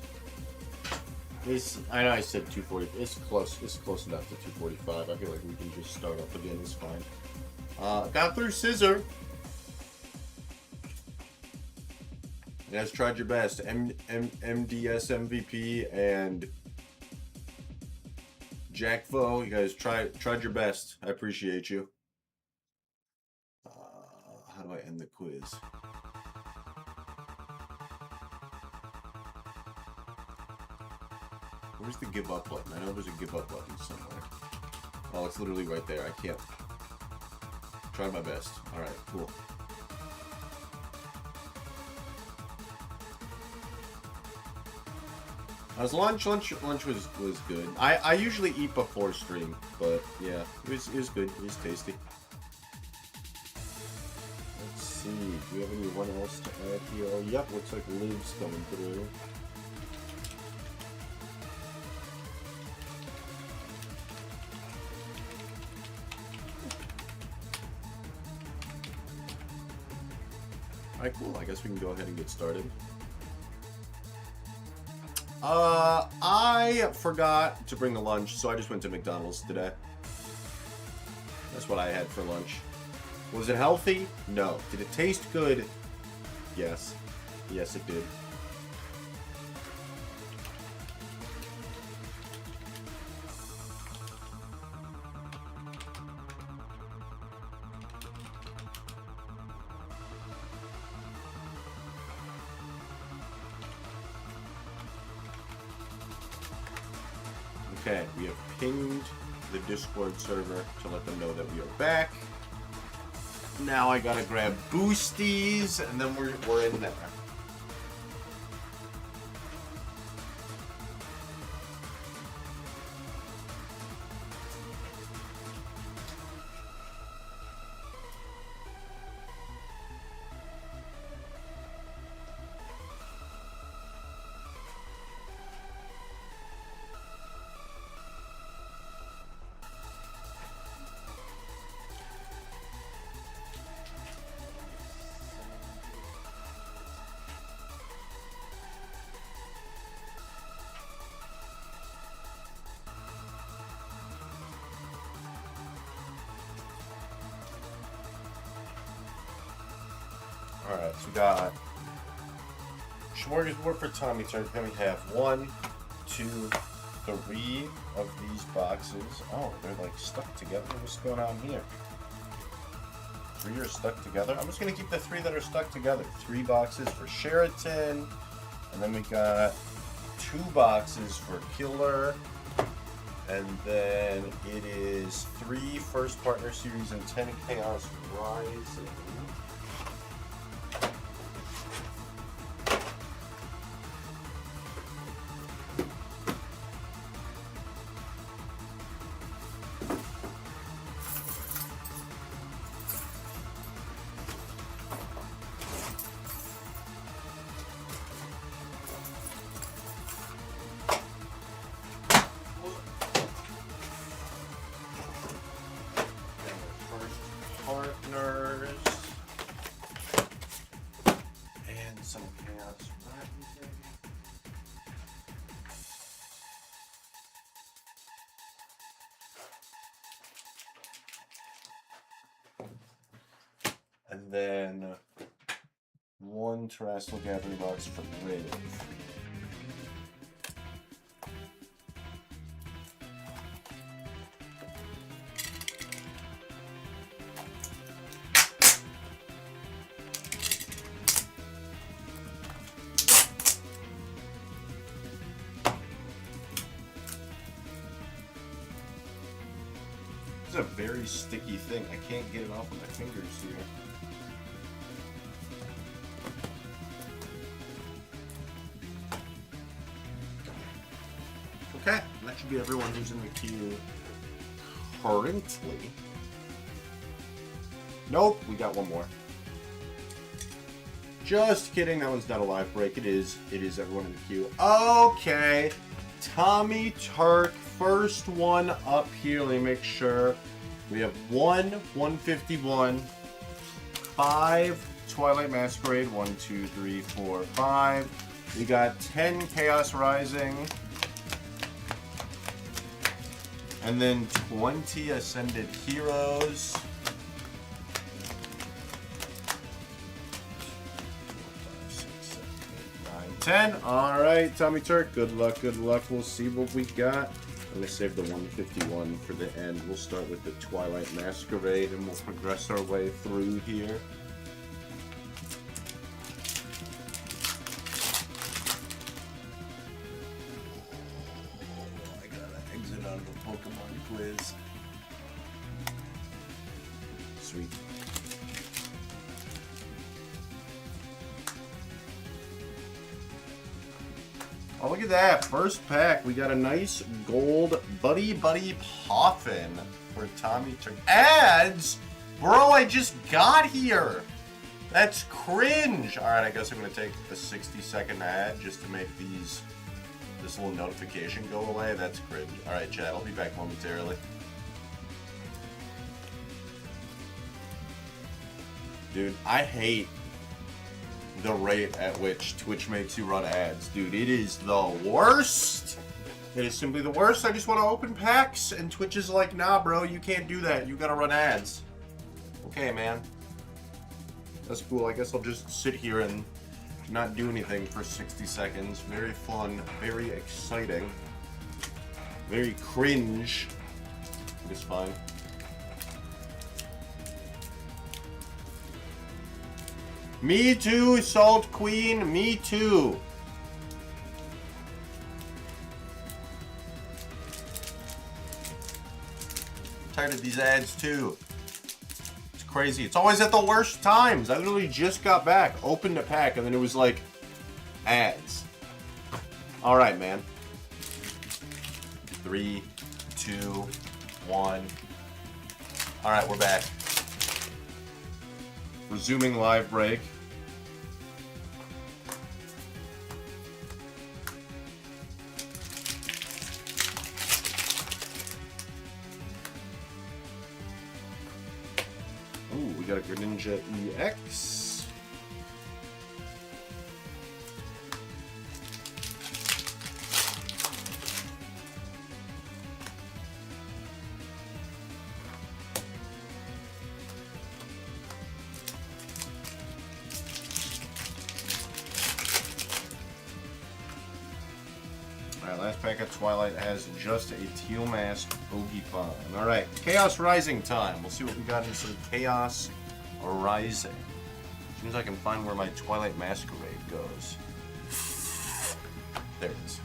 Speaker 1: I know I said 240. It's close. It's close enough to 245. I feel like we can just start up again. It's fine. Got through Scissor. You guys tried your best. MDS MVP and Jack Foe. You guys tried your best. I appreciate you. How do I end the quiz? Where's the give up button? I know there's a give up button somewhere. Oh, it's literally right there. I can't. Try my best. Alright, cool. How's lunch? Lunch was good. I usually eat before stream, but yeah, it was good. It was tasty. Let's see. Do we have anyone else to add here? Oh, yep. Looks like Liv's coming through. Alright, cool. I guess we can go ahead and get started. I forgot to bring the lunch, so I just went to McDonald's today. That's what I had for lunch. Was it healthy? No. Did it taste good? Yes. Yes, it did. Okay, we have pinged the Discord server to let them know that we are back. Now I gotta grab boosties, and then we're in there. Alright, so we got smorgasbord for Tommy Turk. Then we have 1, 2, 3 of these boxes. Oh, they're like stuck together. What's going on here? 3 are stuck together. I'm just gonna keep the 3 that are stuck together. 3 boxes for Sheraton, and then we got 2 boxes for Killer, and then it is 3 First Partner Series and 10 Chaos Rising. Partners and some chaos rising. And then 1 terrestrial gathering box for Riv. It's a very sticky thing. I can't get it off with my fingers here. Okay, that should be everyone who's in the queue currently. Nope, we got 1 more. Just kidding, that one's not a live break. It is everyone in the queue. Okay, Tommy Turk, first one up here. Let me make sure. We have 1 151, 5 Twilight Masquerade, 1, 2, 3, 4, 5. We got 10 Chaos Rising, and then 20 Ascended Heroes. 10. Alright, Tommy Turk, good luck, good luck. We'll see what we got. I'm going to save the 151 for the end. We'll start with the Twilight Masquerade and we'll progress our way through here. please. Sweet. Oh, look at that. First pack. We got a nice gold Buddy Poffin for Tommy Turk. Ads? Bro, I just got here. That's cringe. All right, I guess I'm going to take a 60-second ad just to make this little notification go away. That's cringe. All right, chat. I'll be back momentarily. Dude, I hate the rate at which Twitch makes you run ads. Dude, it is the worst. It is simply the worst. I just want to open packs, and Twitch is like, nah, bro, you can't do that. You gotta run ads. Okay, man. That's cool. I guess I'll just sit here and not do anything for 60 seconds. Very fun. Very exciting. Very cringe. It's fine. Me too, Salt Queen. Me too. I'm tired of these ads too. It's crazy. It's always at the worst times. I literally just got back, opened a pack, and then it was like ads. All right, man. 3, 2, 1. All right, we're back. Resuming live break. Ooh, we got a Greninja EX. Alright, last pack of Twilight has just a Teal Mask Pokemon. Alright, Chaos Rising time. We'll see what we got in some Chaos Rising. As soon as I can find where my Twilight Masquerade goes. There it is.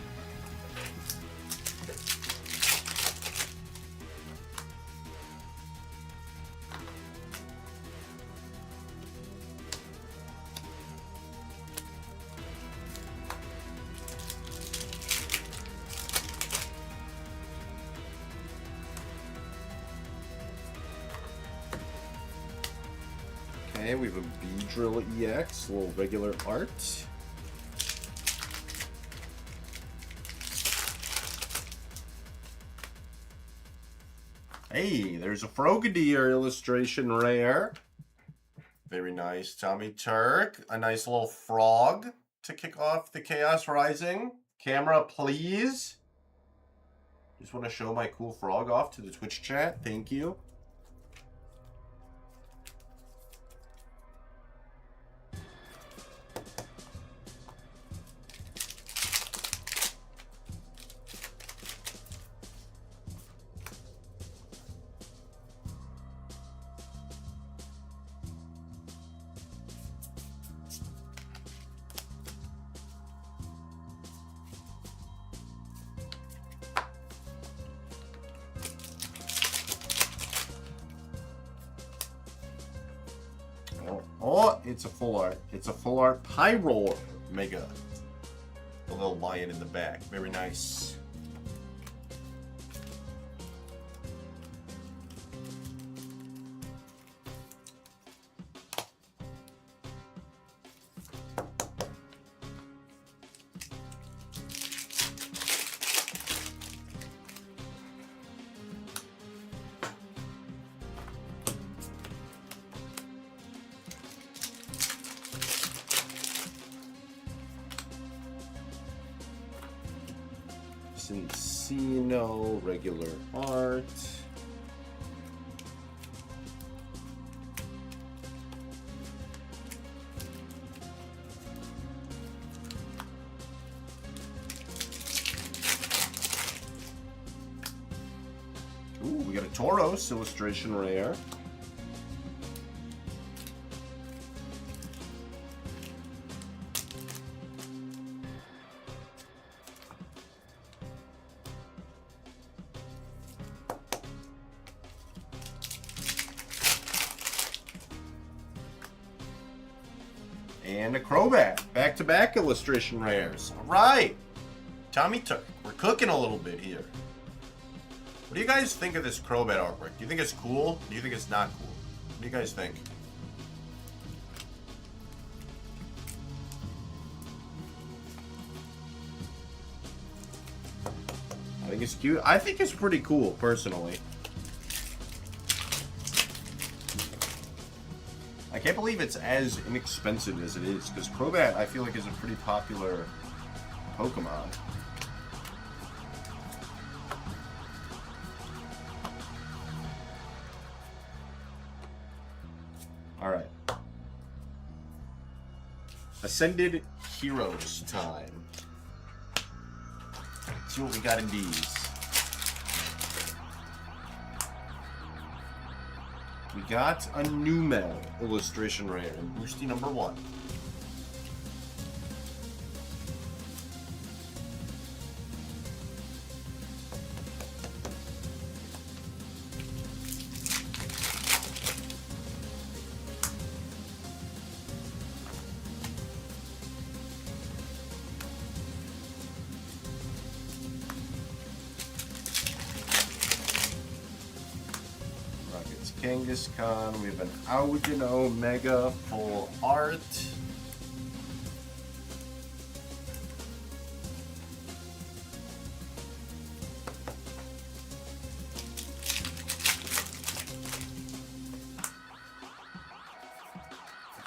Speaker 1: Okay, we have a Beedrill EX, a little regular art. Hey, there's a Frogadier illustration rare. Very nice. Tommy Turk, a nice little frog to kick off the Chaos Rising. Camera, please. Just want to show my cool frog off to the Twitch chat. Thank you. Oh, it's a full art. It's a full art Pyroar Mega. The little lion in the back. Very nice. Cincino, regular art. Ooh, we got a Tauros illustration rare. And a Crobat. Back-to-back illustration rares. All right. Tommy Turk. We're cooking a little bit here. What do you guys think of this Crobat artwork? Do you think it's cool? Do you think it's not cool? What do you guys think? I think it's cute. I think it's pretty cool, personally. I can't believe it's as inexpensive as it is, because Crobat, I feel like, is a pretty popular Pokemon. Alright. Ascended Heroes time. Let's see what we got in these. We got a Numel illustration rare in Boosty number 1. Kangaskhan, we have an Auden Omega full art.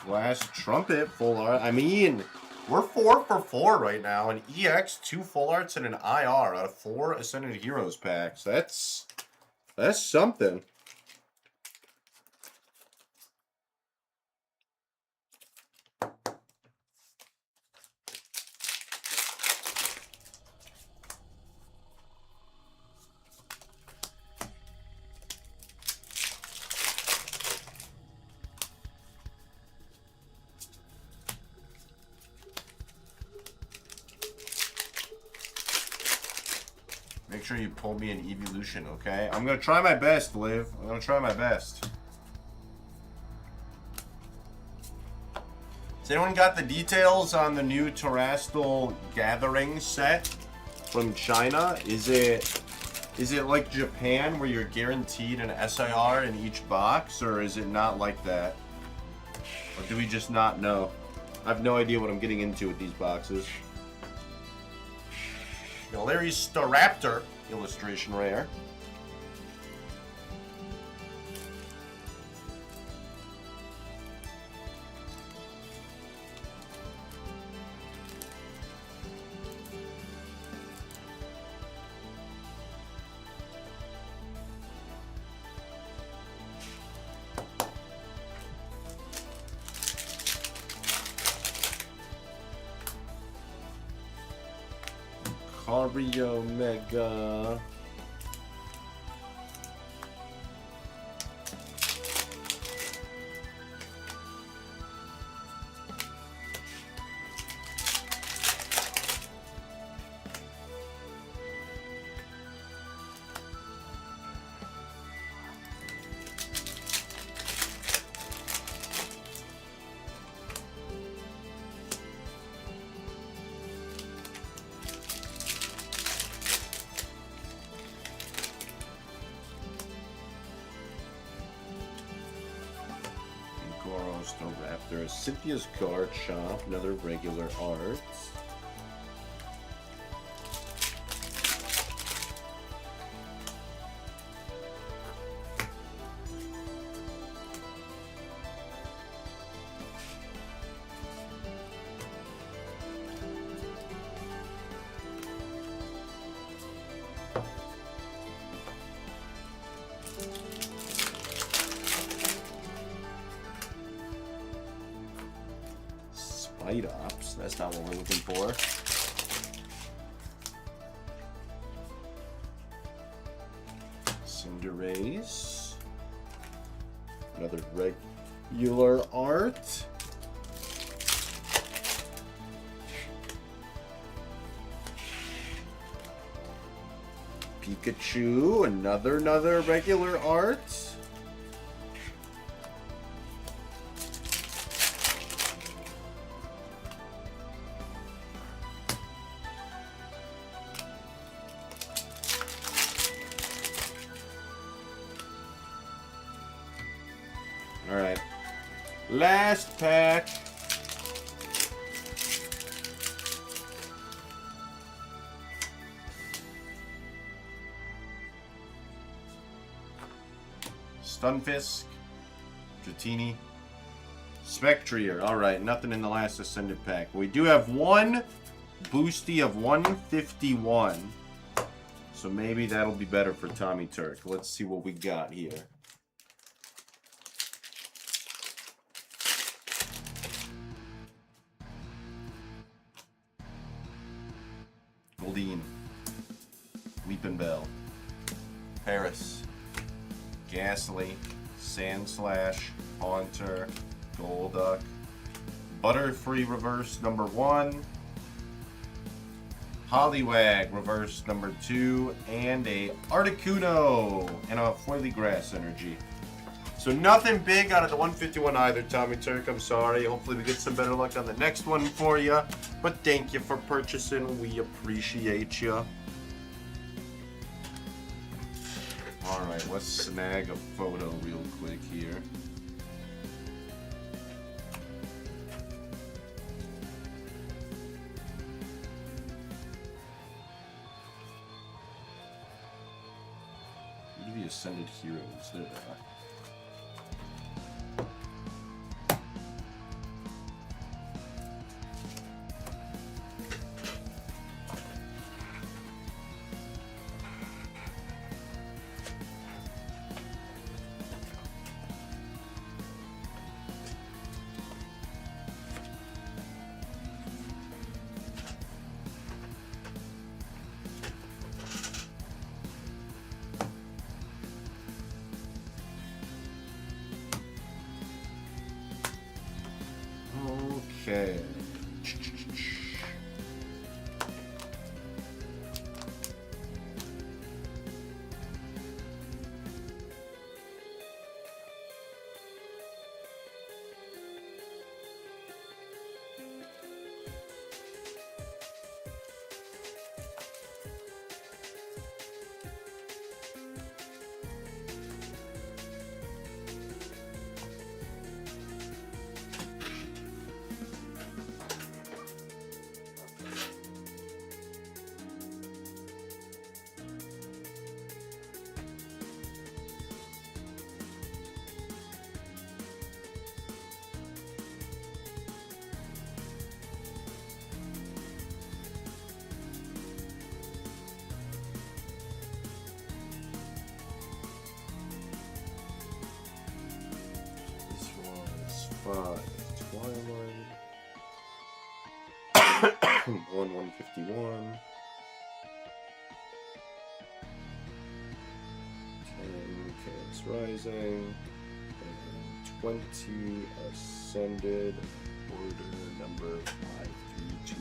Speaker 1: Glass Trumpet full art. I mean, we're 4 for 4 right now. An EX, 2 full arts, and an IR out of 4 Ascended Heroes packs. That's something. Make sure you pull me an evolution, okay? I'm gonna try my best, Liv. I'm gonna try my best. Has anyone got the details on the new Terastal Gathering set from China? Is it like Japan where you're guaranteed an SIR in each box, or is it not like that? Or do we just not know? I have no idea what I'm getting into with these boxes. Larry Staraptor illustration rare. Omega. Raptor, Cynthia's Card Shop, another regular art. Ops. That's not what we're looking for. Cinderace. Another regular art. Pikachu. Another regular art. Last pack. Stunfisk, Dratini, Spectrier. Alright, nothing in the last Ascended pack. We do have one boosty of 151. So maybe that'll be better for Tommy Turk. Let's see what we got here. Goldeen, Weepin' Bell, Paris, Ghastly, Sandslash, Haunter, Golduck, Butterfree reverse number 1, Poliwag reverse number 2, and a Articuno and a Foily Grass energy. So nothing big out of the 151 either, Tommy Turk. I'm sorry. Hopefully we get some better luck on the next one for you. But thank you for purchasing. We appreciate you. Alright, let's snag a photo real quick here. Where are the Ascended Heroes? There they are. Okay. Twilight. 151. 10 Chaos Rising. And 20 Ascended. Order number 53282.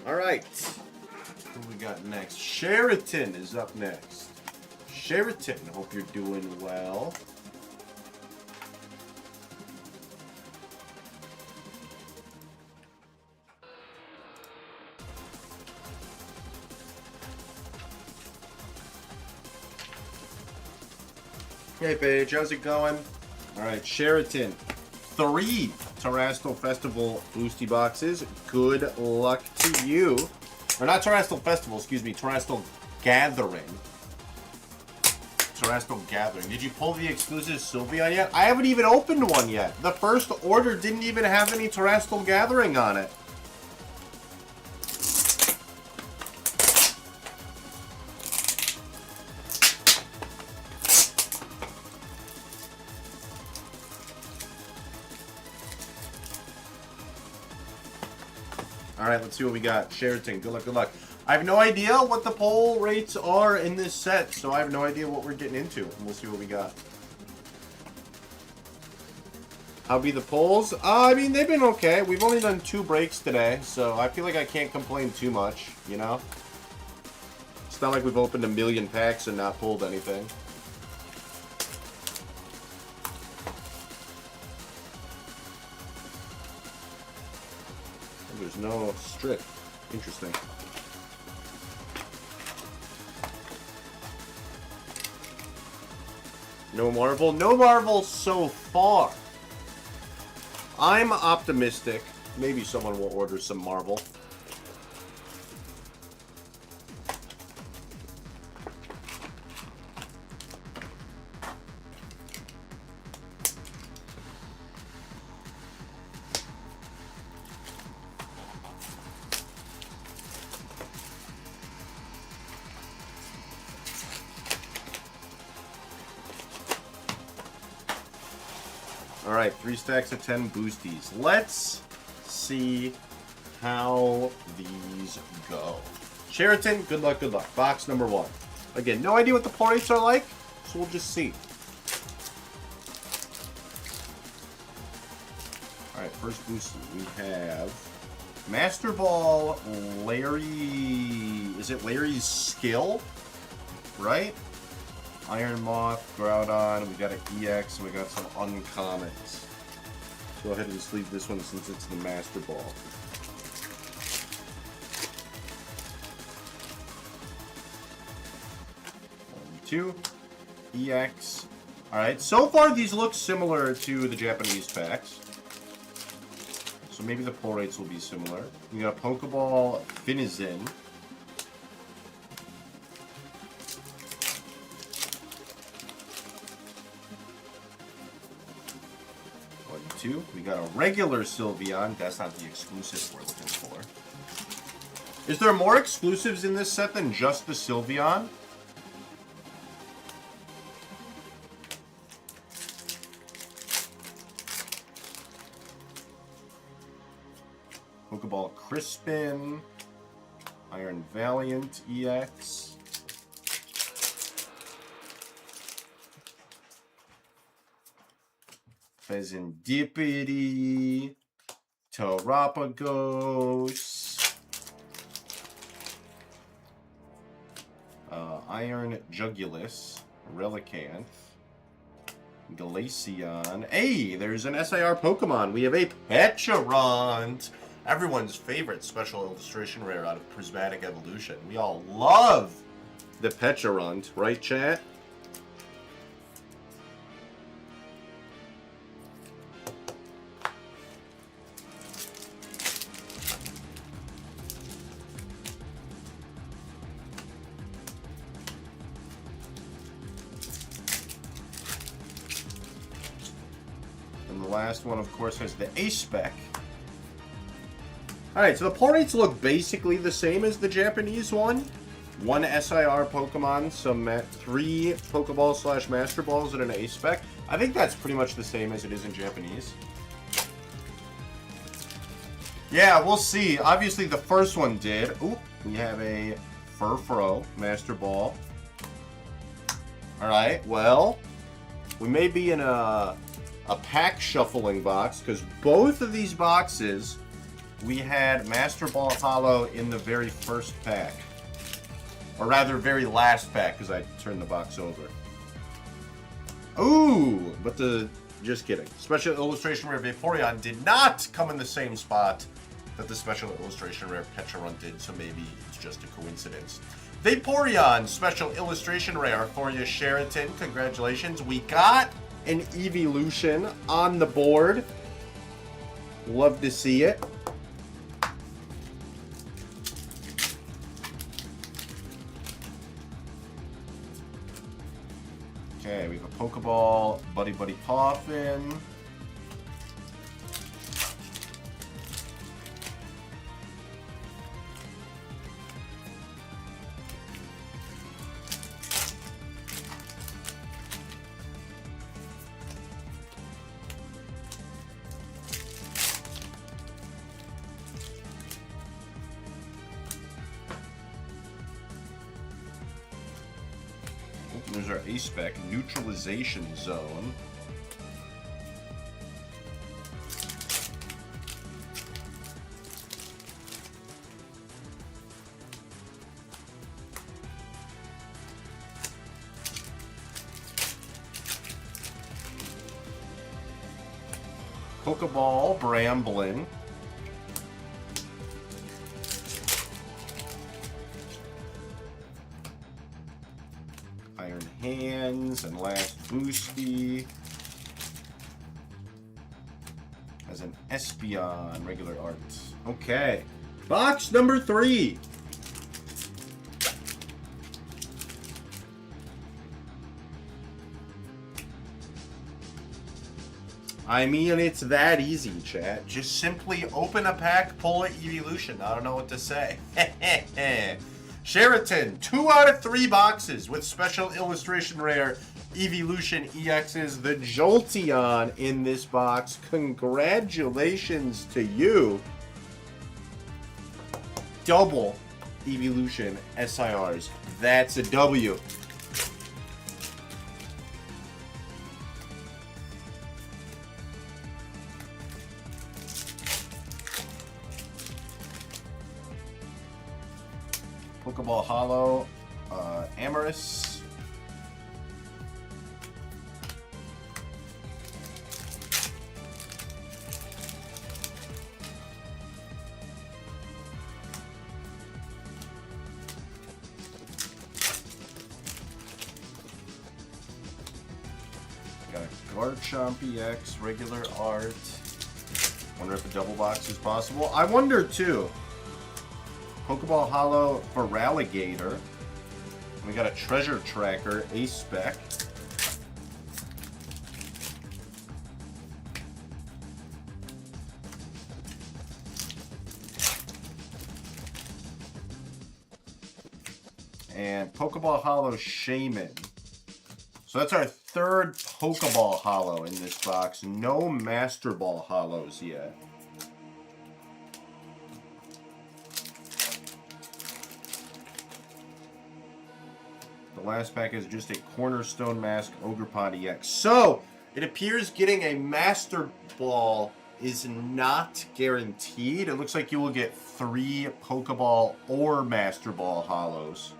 Speaker 1: All right, who we got next? Sheraton is up next. Sheraton, hope you're doing well. Hey Paige, how's it going? All right, Sheraton, 3 Terrestrial Festival boosty boxes. Good luck to you. Or not Terrestrial Festival, excuse me, Terrestrial Gathering. Terrestrial Gathering. Did you pull the exclusive Sylveon yet? I haven't even opened one yet. The first order didn't even have any Terrestrial Gathering on it. Alright, let's see what we got. Sheraton, good luck, good luck. I have no idea what the poll rates are in this set, so I have no idea what we're getting into. We'll see what we got. How be the polls? I mean, they've been okay. We've only done 2 breaks today, so I feel like I can't complain too much, you know? It's not like we've opened a million packs and not pulled anything. There's no strip. Interesting. No Marvel? No Marvel so far. I'm optimistic. Maybe someone will order some Marvel. Alright, 3 stacks of 10 boosties. Let's see how these go. Sheraton, good luck, good luck. Box number 1. Again, no idea what the pull rates are like, so we'll just see. Alright, first boosty. We have Master Ball Larry. Is it Larry's Skill? Right? Iron Moth, Groudon, we got an EX, and we got some uncommons. Go ahead and sleeve this one since it's the Master Ball. 1, 2, EX. Alright, so far these look similar to the Japanese packs. So maybe the pull rates will be similar. We got a Pokeball Finizen. We got a regular Sylveon. That's not the exclusive we're looking for. Is there more exclusives in this set than just the Sylveon? Pokeball Crispin. Iron Valiant EX. Pheasantipity, Terapagos, Iron Jugulus, Relicanth, Glaceon. Hey, there's an SIR Pokemon. We have a Pecharunt, everyone's favorite special illustration rare out of Prismatic Evolution. We all love the Pecharunt, right, chat? Last one, of course, has the A-Spec. Alright, so the pull rates look basically the same as the Japanese one. 1 SIR Pokemon, some 3 Pokeball / Master Balls, and an A-Spec. I think that's pretty much the same as it is in Japanese. Yeah, we'll see. Obviously, the first one did. Ooh, we have a Furfrou Master Ball. Alright, well, we may be in a pack shuffling box, because both of these boxes we had Master Ball Hollow in the very first pack. Or rather, very last pack, because I turned the box over. Ooh, but just kidding. Special Illustration Rare Vaporeon did not come in the same spot that the Special Illustration Rare Pecharunt did, so maybe it's just a coincidence. Vaporeon Special Illustration Rare for you, Sheraton. Congratulations. We got an Evolution on the board. Love to see it. Okay, we have a Pokeball, Buddy Buddy Coffin. There's our A-Spec, Neutralization Zone. Pokeball, Bramblin. Iron Hands, and last Boosty as an Espeon, regular art. Okay, box number 3. I mean, it's that easy, chat. Just simply open a pack, pull an evolution. I don't know what to say. Sheraton, 2 out of 3 boxes with special illustration rare Evolution EXs. The Jolteon in this box. Congratulations to you. Double Evolution SIRs. That's a W. Pokeball Hollow, Amorous. Got a Garchomp EX, regular art. Wonder if a double box is possible. I wonder too. Pokeball Hollow for Ralligator. We got a Treasure Tracker, A-Spec. And Pokeball Hollow Shaman. So that's our 3rd Pokeball Hollow in this box. No Master Ball Hollows yet. Last pack is just a Cornerstone Mask Ogerpon EX. So, it appears getting a Master Ball is not guaranteed. It looks like you will get 3 Pokeball or Master Ball Hollows.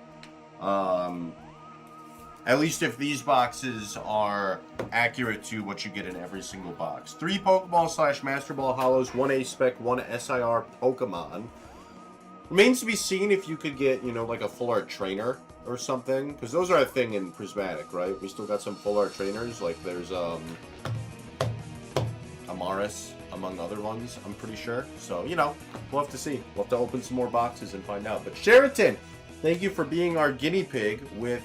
Speaker 1: At least if these boxes are accurate to what you get in every single box. 3 Pokeball / Master Ball Hollows, 1 A-Spec, 1 SIR Pokemon. Remains to be seen if you could get, you know, like a full art trainer or something, because those are a thing in Prismatic, right? We still got some full art trainers, like there's Amaris, among other ones, I'm pretty sure. So, you know, we'll have to see. We'll have to open some more boxes and find out. But Sheraton, thank you for being our guinea pig with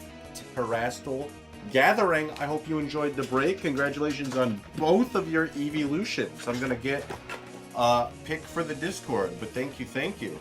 Speaker 1: Terastal Gathering. I hope you enjoyed the break. Congratulations on both of your evolutions. I'm going to get a pick for the Discord, but thank you, thank you.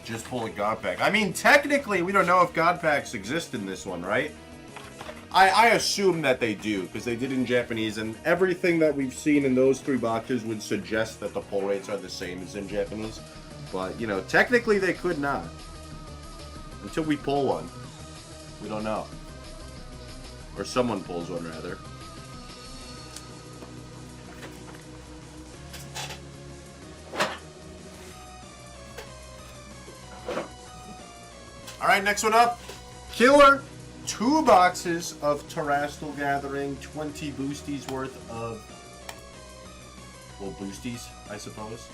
Speaker 1: just pull a God Pack. I mean, technically, we don't know if God Packs exist in this one, right? I assume that they do, because they did in Japanese, and everything that we've seen in those 3 boxes would suggest that the pull rates are the same as in Japanese. But, you know, technically they could not. Until we pull one. We don't know. Or someone pulls one, rather. Alright, next one up. Killer. 2 boxes of Terrestrial Gathering, 20 boosties worth of, well, boosties, I suppose.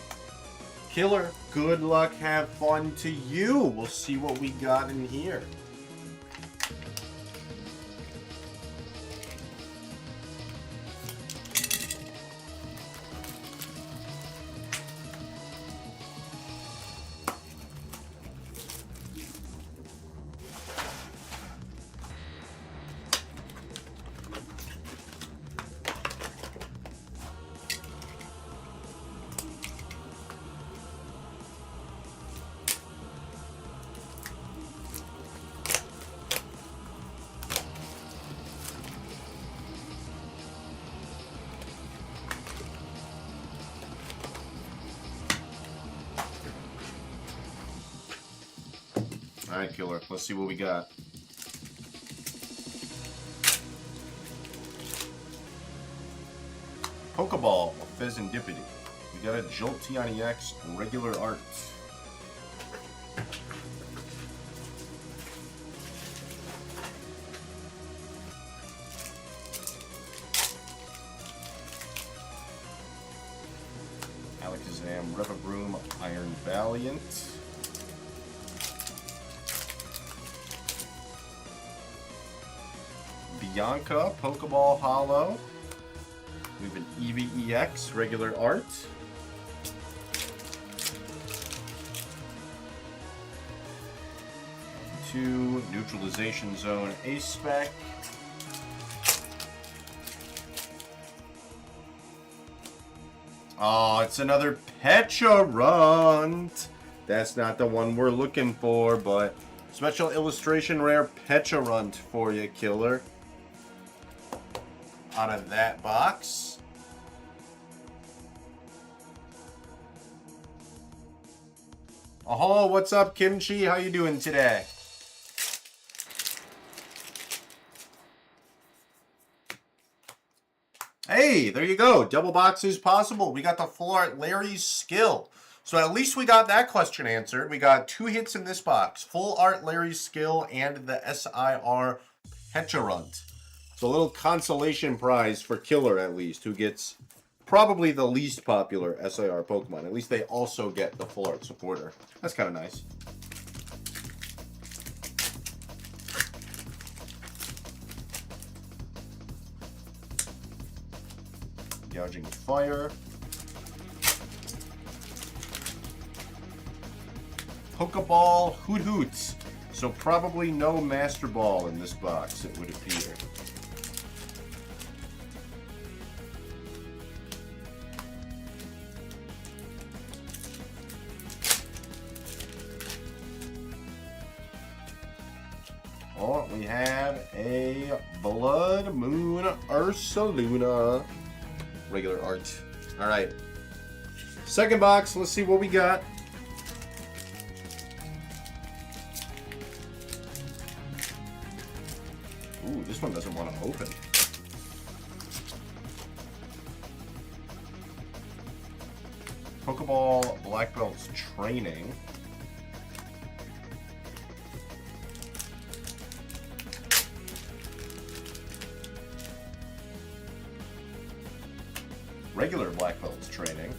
Speaker 1: Killer, good luck, have fun to you. We'll see what we got in here. Alright, Killer. Let's see what we got. Pokeball, Pheasantipity. We got a Jolteon EX, regular art. Alakazam, Revabroom, Iron Valiant. Bianca, Pokeball Hollow. We have an Eevee EX, regular art. Two, Neutralization Zone A-Spec. Oh, it's another Pecharunt. That's not the one we're looking for, but special illustration rare Pecharunt for you, Killer. Out of that box. Oh, what's up, Kimchi? How you doing today? Hey, there you go. Double box is possible. We got the full art Larry's Skill. So at least we got that question answered. We got 2 hits in this box. Full art Larry's Skill and the SIR Pecharunt. So a little consolation prize for Killer, at least, who gets probably the least popular SIR Pokemon. At least they also get the full art supporter. That's kind of nice. Gouging Fire. Pokeball Hoot Hoots. So probably no Master Ball in this box, it would appear. Oh, we have a Blood Moon Ursaluna. Regular art. Alright. Second box, let's see what we got. Ooh, this one doesn't want to open. Pokeball Black Belt's Training. Regular Black Belt's Training.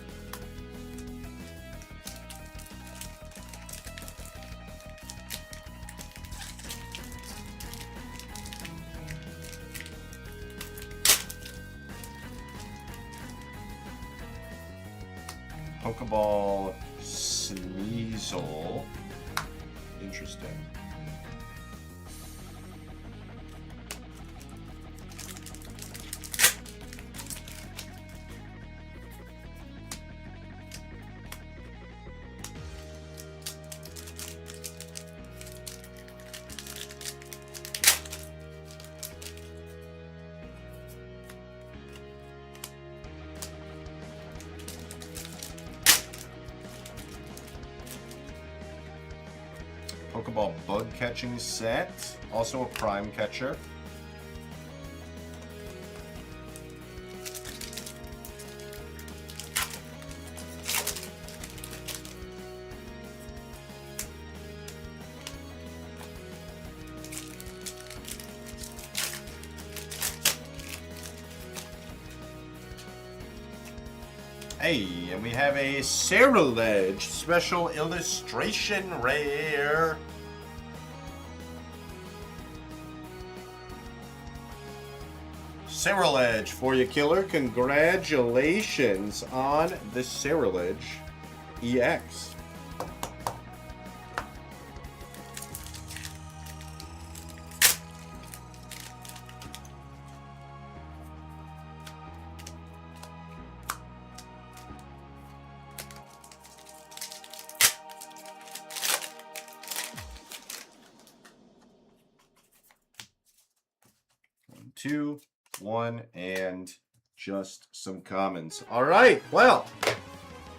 Speaker 1: Pokeball Sneasel. Interesting. Pokeball bug catching set. Also a prime catcher. Hey, and we have a Cerulege special illustration rare. Cerulege for you, killer. Congratulations on the Cerulege EX. Two, one, and just some commons. All right, well,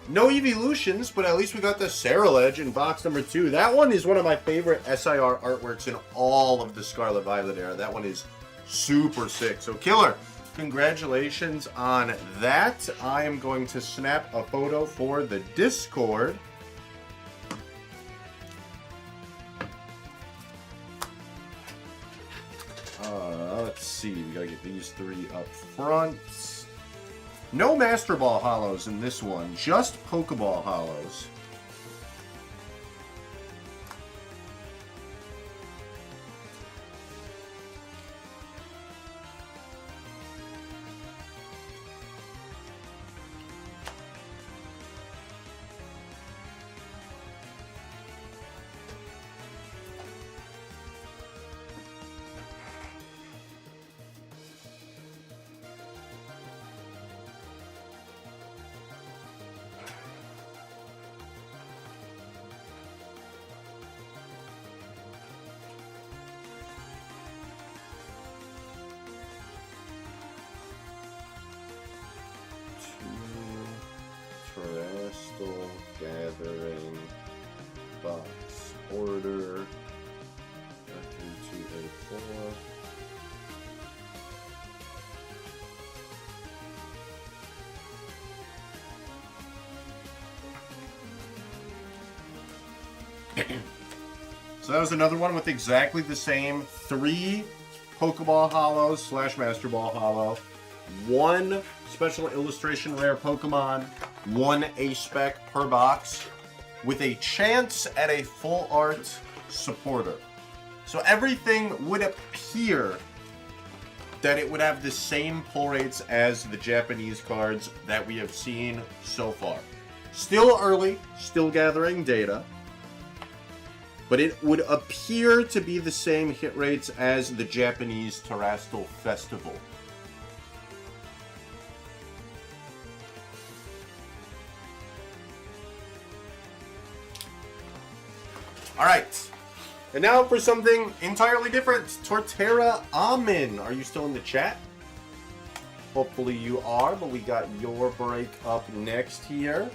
Speaker 1: no evolutions, but at least we got the Cerulege in box number 2. That one is one of my favorite SIR artworks in all of the Scarlet Violet era. That one is super sick. So, killer, congratulations on that. I am going to snap a photo for the Discord. Let's see, we gotta get these 3 up front. No Master Ball Hollows in this one, just Pokeball Hollows. Terrestrial Gathering Box Order 3284. So that was another one with exactly the same 3 Pokeball Hollows / Master Ball Hollow, 1 special illustration rare Pokemon, 1 A-Spec per box, with a chance at a full art supporter. So everything would appear that it would have the same pull rates as the Japanese cards that we have seen so far. Still early, still gathering data, but it would appear to be the same hit rates as the Japanese Terrestrial Festival. All right, and now for something entirely different. Torterra Amin, are you still in the chat? Hopefully you are, but we got your break up next here.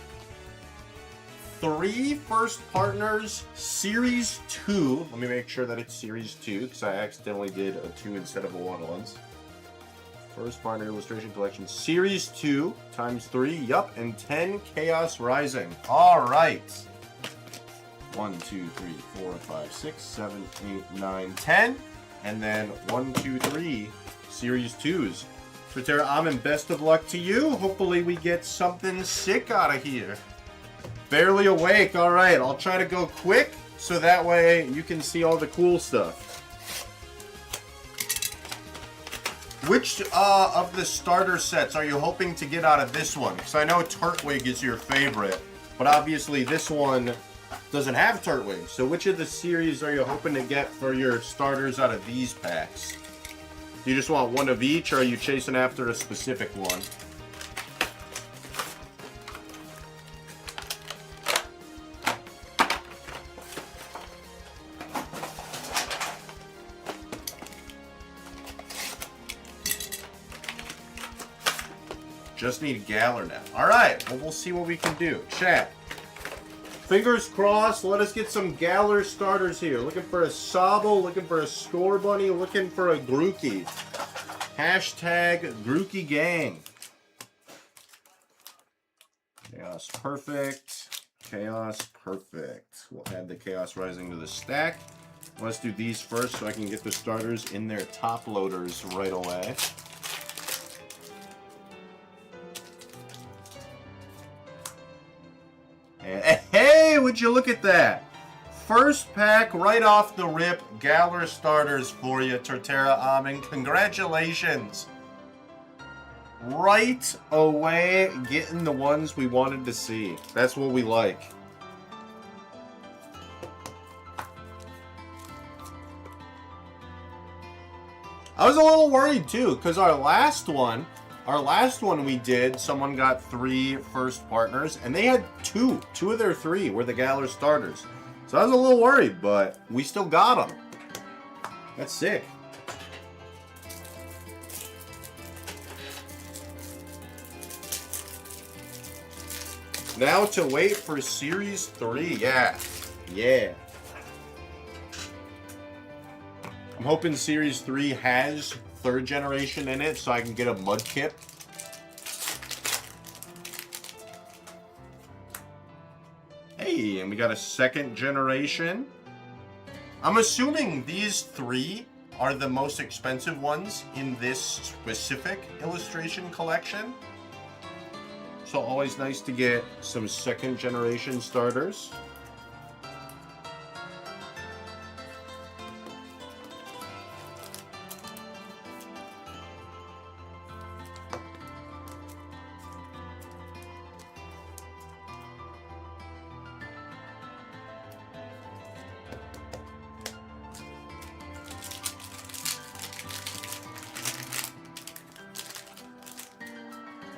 Speaker 1: 3 First Partners Series 2. Let me make sure that it's Series 2, because I accidentally did a 2 instead of a 1 once. First Partner Illustration Collection Series 2 times 3, yup, and 10 Chaos Rising. All right. 1, 2, 3, 4, 5, 6, 7, 8, 9, 10. And then 1, 2, 3 Series 2s. Torterra Amin, best of luck to you. Hopefully we get something sick out of here. Barely awake. All right, I'll try to go quick so that way you can see all the cool stuff. Which of the starter sets are you hoping to get out of this one? Because I know Turtwig is your favorite, but obviously this one doesn't have Turtwig. So which of the series are you hoping to get for your starters out of these packs? Do you just want one of each, or are you chasing after a specific one? Just need Galar now. All right, well, we'll see what we can do. Chat, Fingers crossed. Let us get some Galar starters here. Looking for a Sobble, looking for a Score Bunny, looking for a Grookey. Hashtag Grookey Gang. Chaos Perfect. Chaos Perfect. We'll add the Chaos Rising to the stack. Let's do these first so I can get the starters in their top loaders right away. And hey, would you look at that? First pack right off the rip, Galar starters for you, Torterra Amin. Congratulations. Right away, getting the ones we wanted to see. That's what we like. I was a little worried too, because our last one we did, someone got 3 first partners, and they had 2. 2 of their 3 were the Galar starters. So I was a little worried, but we still got them. That's sick. Now to wait for Series 3. Yeah. Yeah. I'm hoping Series 3 has 3rd generation in it so I can get a Mudkip. Hey, and we got a 2nd generation. I'm assuming these 3 are the most expensive ones in this specific illustration collection. So always nice to get some 2nd generation starters.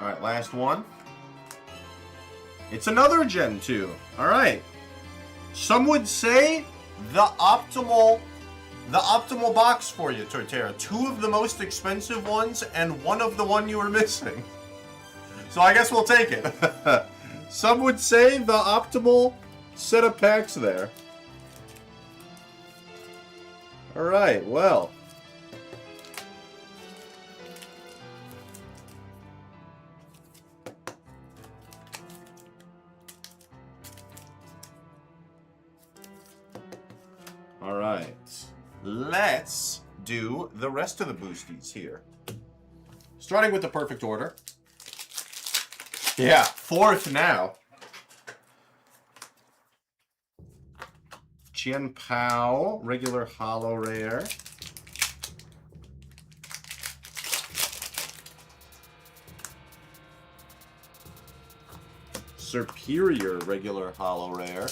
Speaker 1: All right, last one. It's another Gen 2. All right. Some would say the optimal box for you, Torterra. 2 of the most expensive ones and 1 of the one you were missing. So I guess we'll take it. Some would say the optimal set of packs there. All right, well. All right, let's do the rest of the boosties here. Starting with the perfect order. Yeah, 4th now. Chien Pao, regular holo rare. Superior, regular holo rare.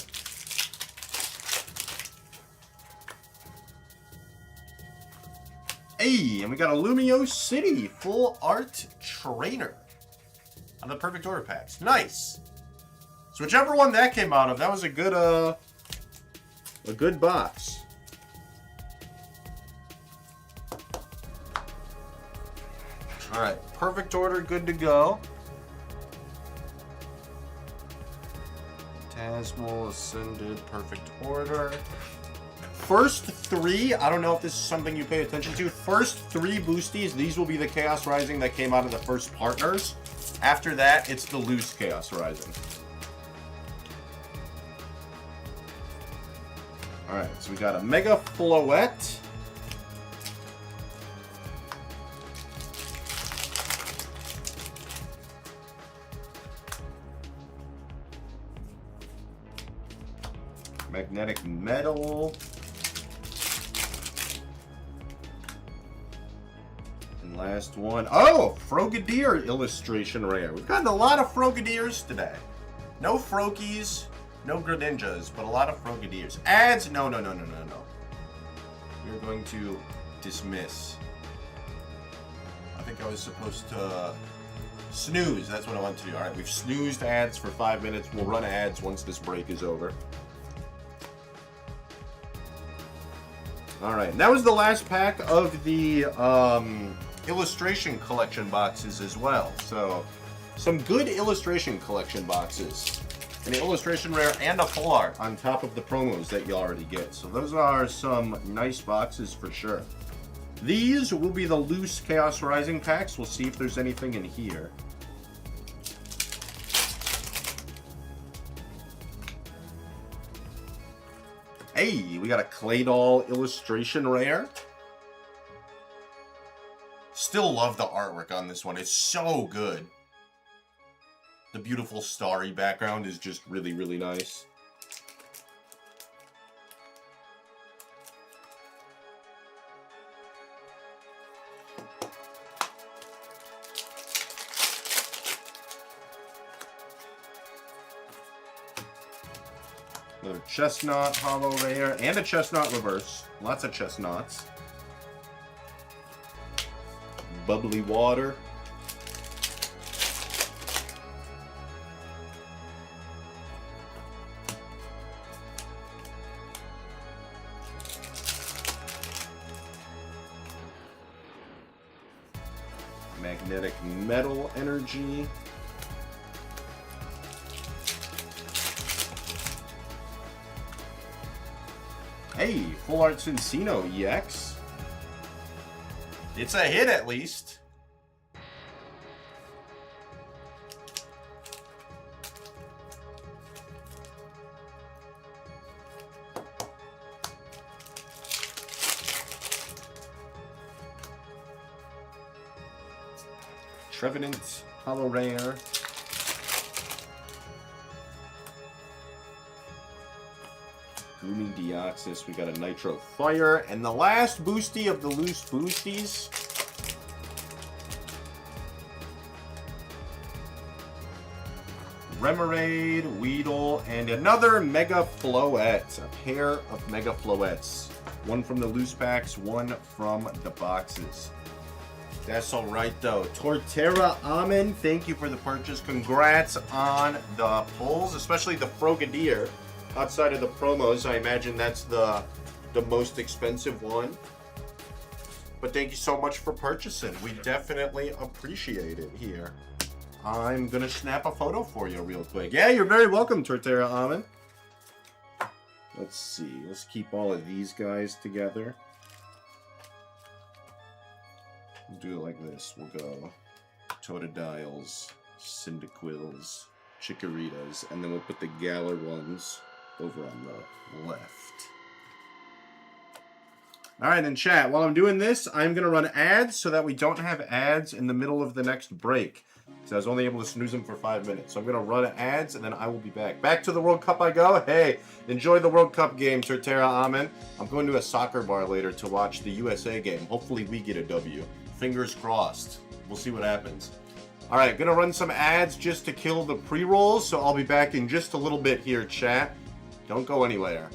Speaker 1: Hey, and we got a Lumio City full art trainer on the perfect order packs. Nice. So whichever one that came out of, that was a good box. All right, perfect order, good to go. Tasmal Ascended, perfect order. First 3, I don't know if this is something you pay attention to. First 3 boosties, these will be the Chaos Rising that came out of the first partners. After that, it's the loose Chaos Rising. Alright, so we got a Mega Floette. Magnetic Metal. And last one. Oh, Frogadier illustration rare. We've gotten a lot of Frogadiers today. No Froakies, no Greninjas, but a lot of Frogadiers. Ads? No. We're going to dismiss. I think I was supposed to snooze. That's what I want to do. All right, we've snoozed ads for 5 minutes. We'll run ads once this break is over. All right, and that was the last pack of the illustration collection boxes as well. So, some good illustration collection boxes. an illustration rare, and a full art on top of the promos that you already get. So those are some nice boxes for sure. These will be the loose Chaos Rising packs. We'll see if there's anything in here. Hey, we got a Claydol illustration rare. Still love the artwork on this one. It's so good. The beautiful starry background is just really, really nice. Another chestnut hollow rare and a chestnut reverse. Lots of chestnuts. Bubbly water. Magnetic metal energy. Hey, Full Art Cincino EX. It's a hit at least. Trevenant hollow rare. Gloomy Deoxys, we got a Nitro Fire, and the last boosty of the loose boosties. Remoraid, Weedle, and another Mega Floette. A pair of Mega Floettes. One from the loose packs, one from the boxes. That's all right, though. Torterra Amen, thank you for the purchase. Congrats on the pulls, especially the Frogadier. Outside of the promos, I imagine that's the most expensive one. But thank you so much for purchasing. We definitely appreciate it here. I'm going to snap a photo for you real quick. Yeah, you're very welcome, Torterra Amen. Let's see. Let's keep all of these guys together. We'll do it like this. We'll go Totodiles, Cyndaquils, Chikorritas, and then we'll put the Galar ones over on the left. Alright, then chat, while I'm doing this, I'm going to run ads so that we don't have ads in the middle of the next break. Because I was only able to snooze them for 5 minutes. So I'm going to run ads, and then I will be back. Back to the World Cup I go. Hey, enjoy the World Cup game, Torterra Amen. I'm going to a soccer bar later to watch the USA game. Hopefully we get a W. Fingers crossed. We'll see what happens. Alright, going to run some ads just to kill the pre-rolls, so I'll be back in just a little bit here, chat. Don't go anywhere.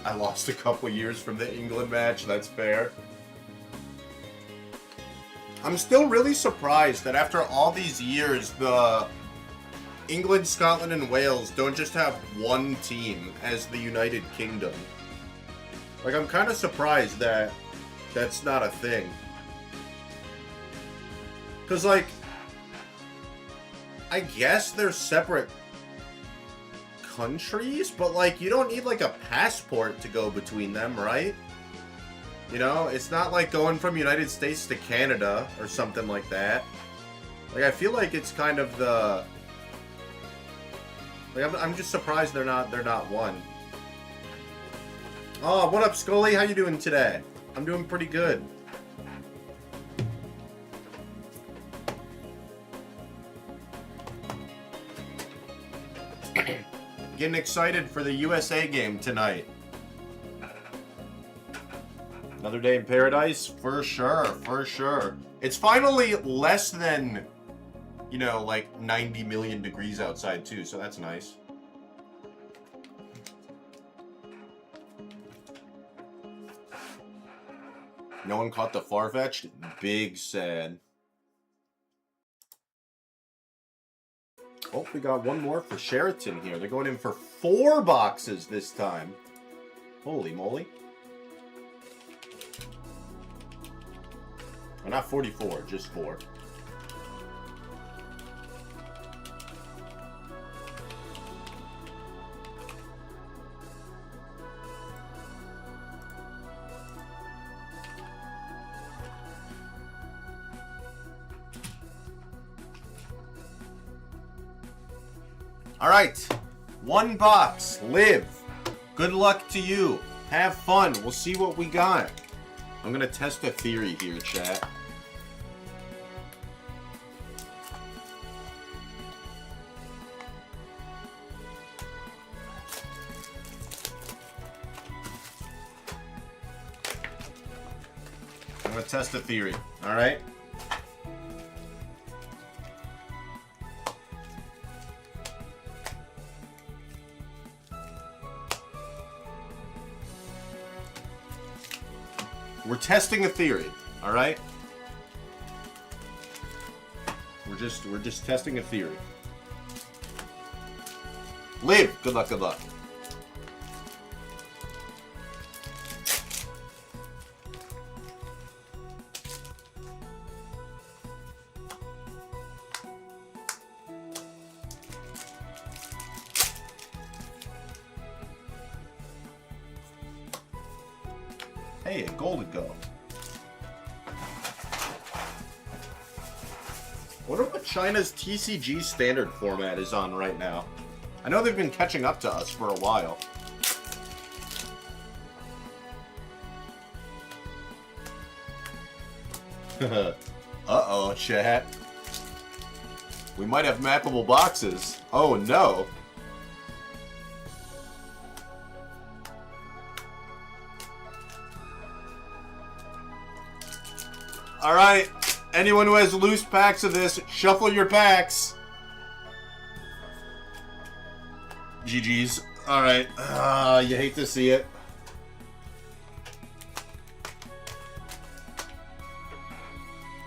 Speaker 1: I lost a couple years from the England match, that's fair. I'm still really surprised that after all these years, the England, Scotland, and Wales don't just have one team as the United Kingdom. Like, I'm kind of surprised that that's not a thing. Because, like, I guess they're separate countries, but, like, you don't need, like, a passport to go between them, right? You know, it's not like going from United States to Canada or something like that. Like, I feel like it's kind of the... Like, I'm just surprised they're not one. Oh, what up, Scully? How you doing today? I'm doing pretty good. Getting excited for the USA game tonight. Another day in paradise? For sure, for sure. It's finally less than, you know, like 90 million degrees outside too, so that's nice. No one caught the Farfetch'd? Big sad. Oh, we got one more for Sheraton here. They're going in for 4 boxes this time. Holy moly. Well, not 44, just 4. All right, 1 box. Live. Good luck to you. Have fun. We'll see what we got. I'm gonna test a theory here, chat. I'm gonna test a theory. All right. We're testing a theory, all right? We're just testing a theory. Live. Good luck, good luck. Hey, a golden go. Wonder what China's TCG standard format is on right now. I know they've been catching up to us for a while. Uh-oh, chat. We might have mappable boxes. Oh, no. All right, anyone who has loose packs of this, shuffle your packs. GG's. All right, you hate to see it.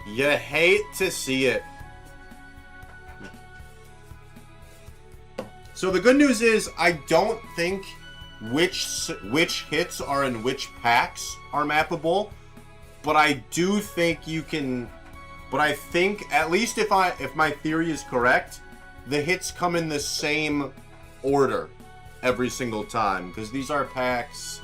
Speaker 1: You hate to see it. So the good news is I don't think which hits are in which packs are mappable. But I do think you can. But I think at least if my theory is correct, the hits come in the same order every single time because these are packs.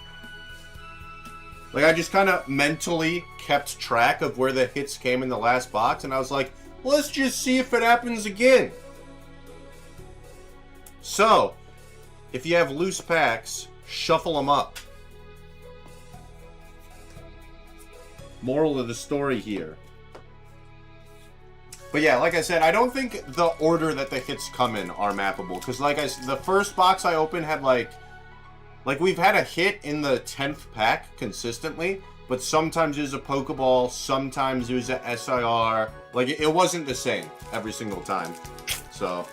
Speaker 1: Like I just kind of mentally kept track of where the hits came in the last box, and I was like, well, let's just see if it happens again. So, if you have loose packs, shuffle them up. Moral of the story here. But yeah, like I said, I don't think the order that the hits come in are mappable. Because like the first box I opened had like we've had a hit in the 10th pack consistently. But sometimes it was a Pokeball, sometimes it was a SIR. Like it wasn't the same every single time. So.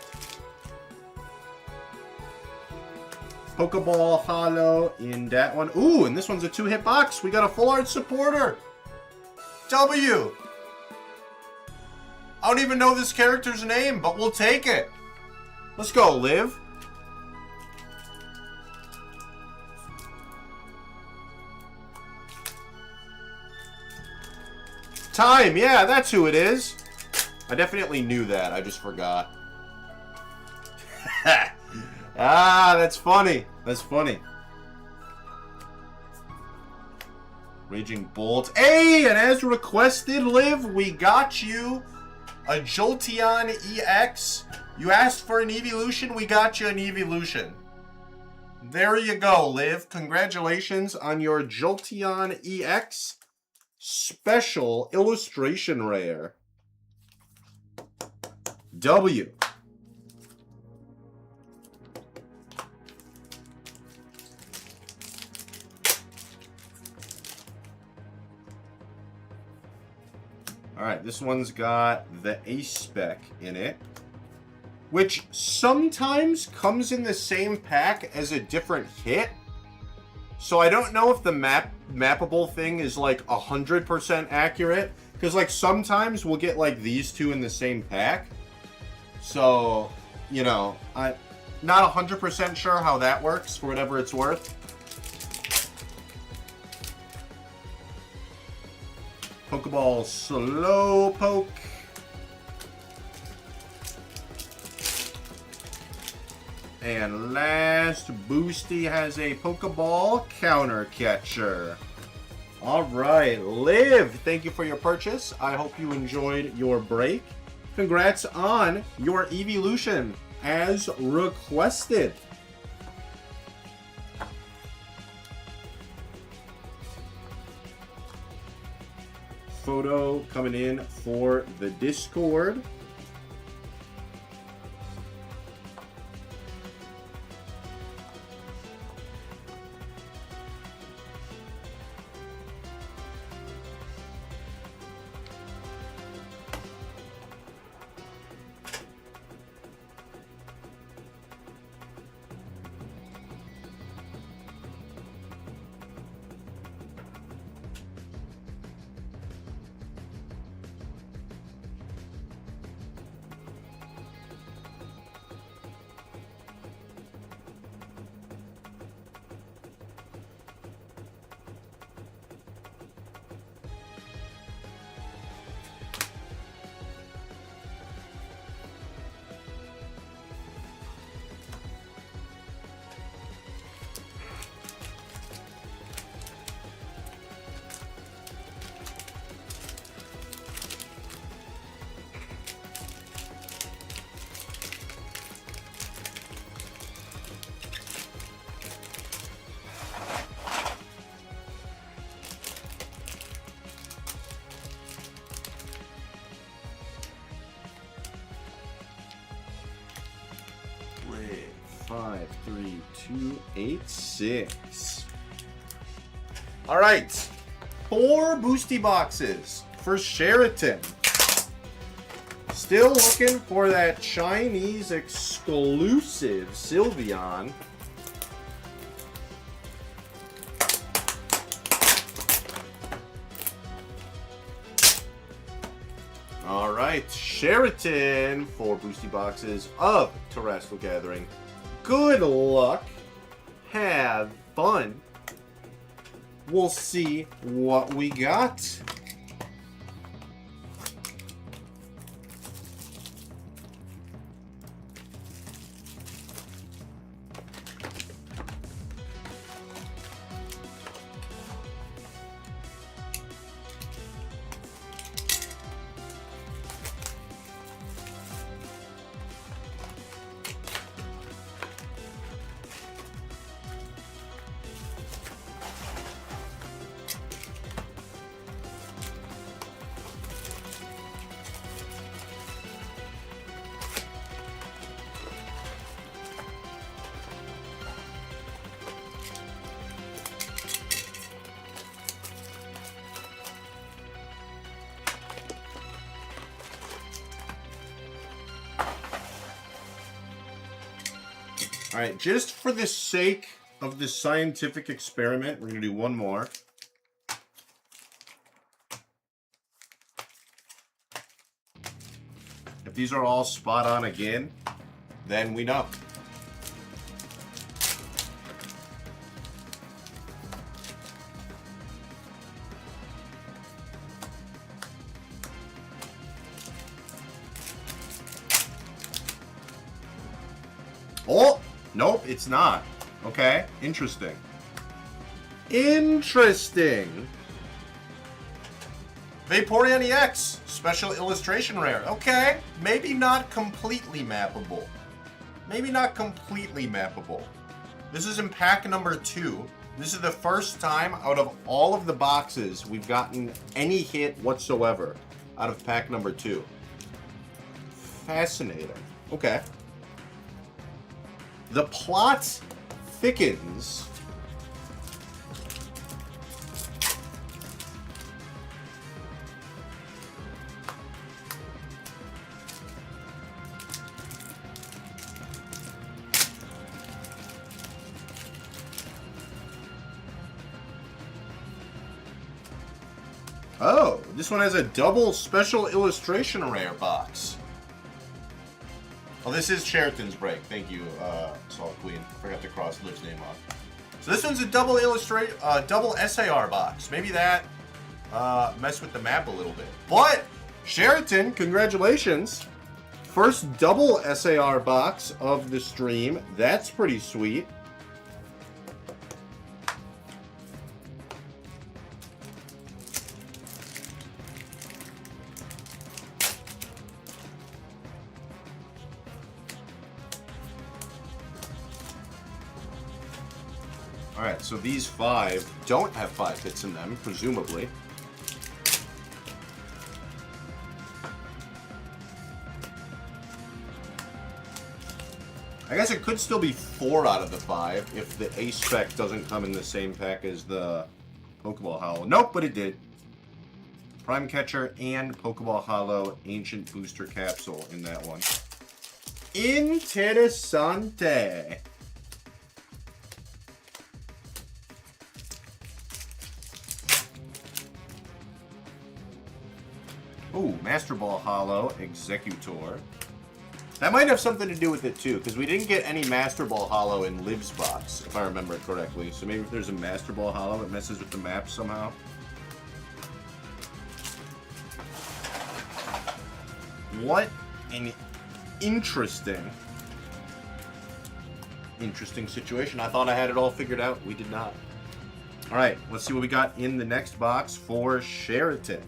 Speaker 1: Pokeball Hollow in that one. Ooh, and this one's a 2-hit box. We got a full art supporter. W. I don't even know this character's name, but we'll take it. Let's go, Liv. Time, yeah, that's who it is. I definitely knew that. I just forgot. Ah, that's funny. That's funny. Raging Bolt. Hey, and as requested, Liv, we got you a Jolteon EX. You asked for an evolution, we got you an evolution. There you go, Liv. Congratulations on your Jolteon EX special illustration rare. W. Alright, this one's got the Ace Spec in it, which sometimes comes in the same pack as a different hit. So I don't know if the mappable thing is like 100% accurate, because like sometimes we'll get like these two in the same pack. So, you know, I'm not 100% sure how that works, for whatever it's worth. Pokeball Slowpoke. And last, Boosty has a Pokeball Counter Catcher. Alright, Liv, thank you for your purchase. I hope you enjoyed your break. Congrats on your evolution as requested. Photo coming in for the Discord. Wait, 5, 3, 2, 8, 6. All right, 4 boosty boxes for Sheraton. Still looking for that Chinese exclusive Sylveon. All right, Sheraton, 4 boosty boxes of Terrestrial Gathering. Good luck. Have fun. We'll see what we got. All right, just for the sake of this scientific experiment, we're going to do one more. If these are all spot on again, then we know. Oh, nope, it's not. Okay, interesting. Interesting. Vaporeon EX, special illustration rare. Okay, maybe not completely mappable. Maybe not completely mappable. This is in pack number 2. This is the first time out of all of the boxes we've gotten any hit whatsoever out of pack number 2. Fascinating. Okay. The plot thickens. Oh, this one has a double special illustration rare box. Oh, this is Sheraton's break. Thank you, Salt Queen. Forgot to cross Liv's name off. So this one's a double double SAR box. Maybe that messed with the map a little bit. But Sheraton, congratulations! First double SAR box of the stream. That's pretty sweet. Alright, so these 5 don't have 5 hits in them, presumably. I guess it could still be 4 out of the 5 if the A spec doesn't come in the same pack as the Pokeball Hollow. Nope, but it did. Prime Catcher and Pokeball Hollow Ancient Booster Capsule in that one. Interessante. Ooh, Master Ball Hollow Executor. That might have something to do with it too, because we didn't get any Master Ball Hollow in Liv's box, if I remember correctly. So maybe if there's a Master Ball Hollow, it messes with the map somehow. What an interesting situation. I thought I had it all figured out. We did not. All right, let's see what we got in the next box for Sheraton.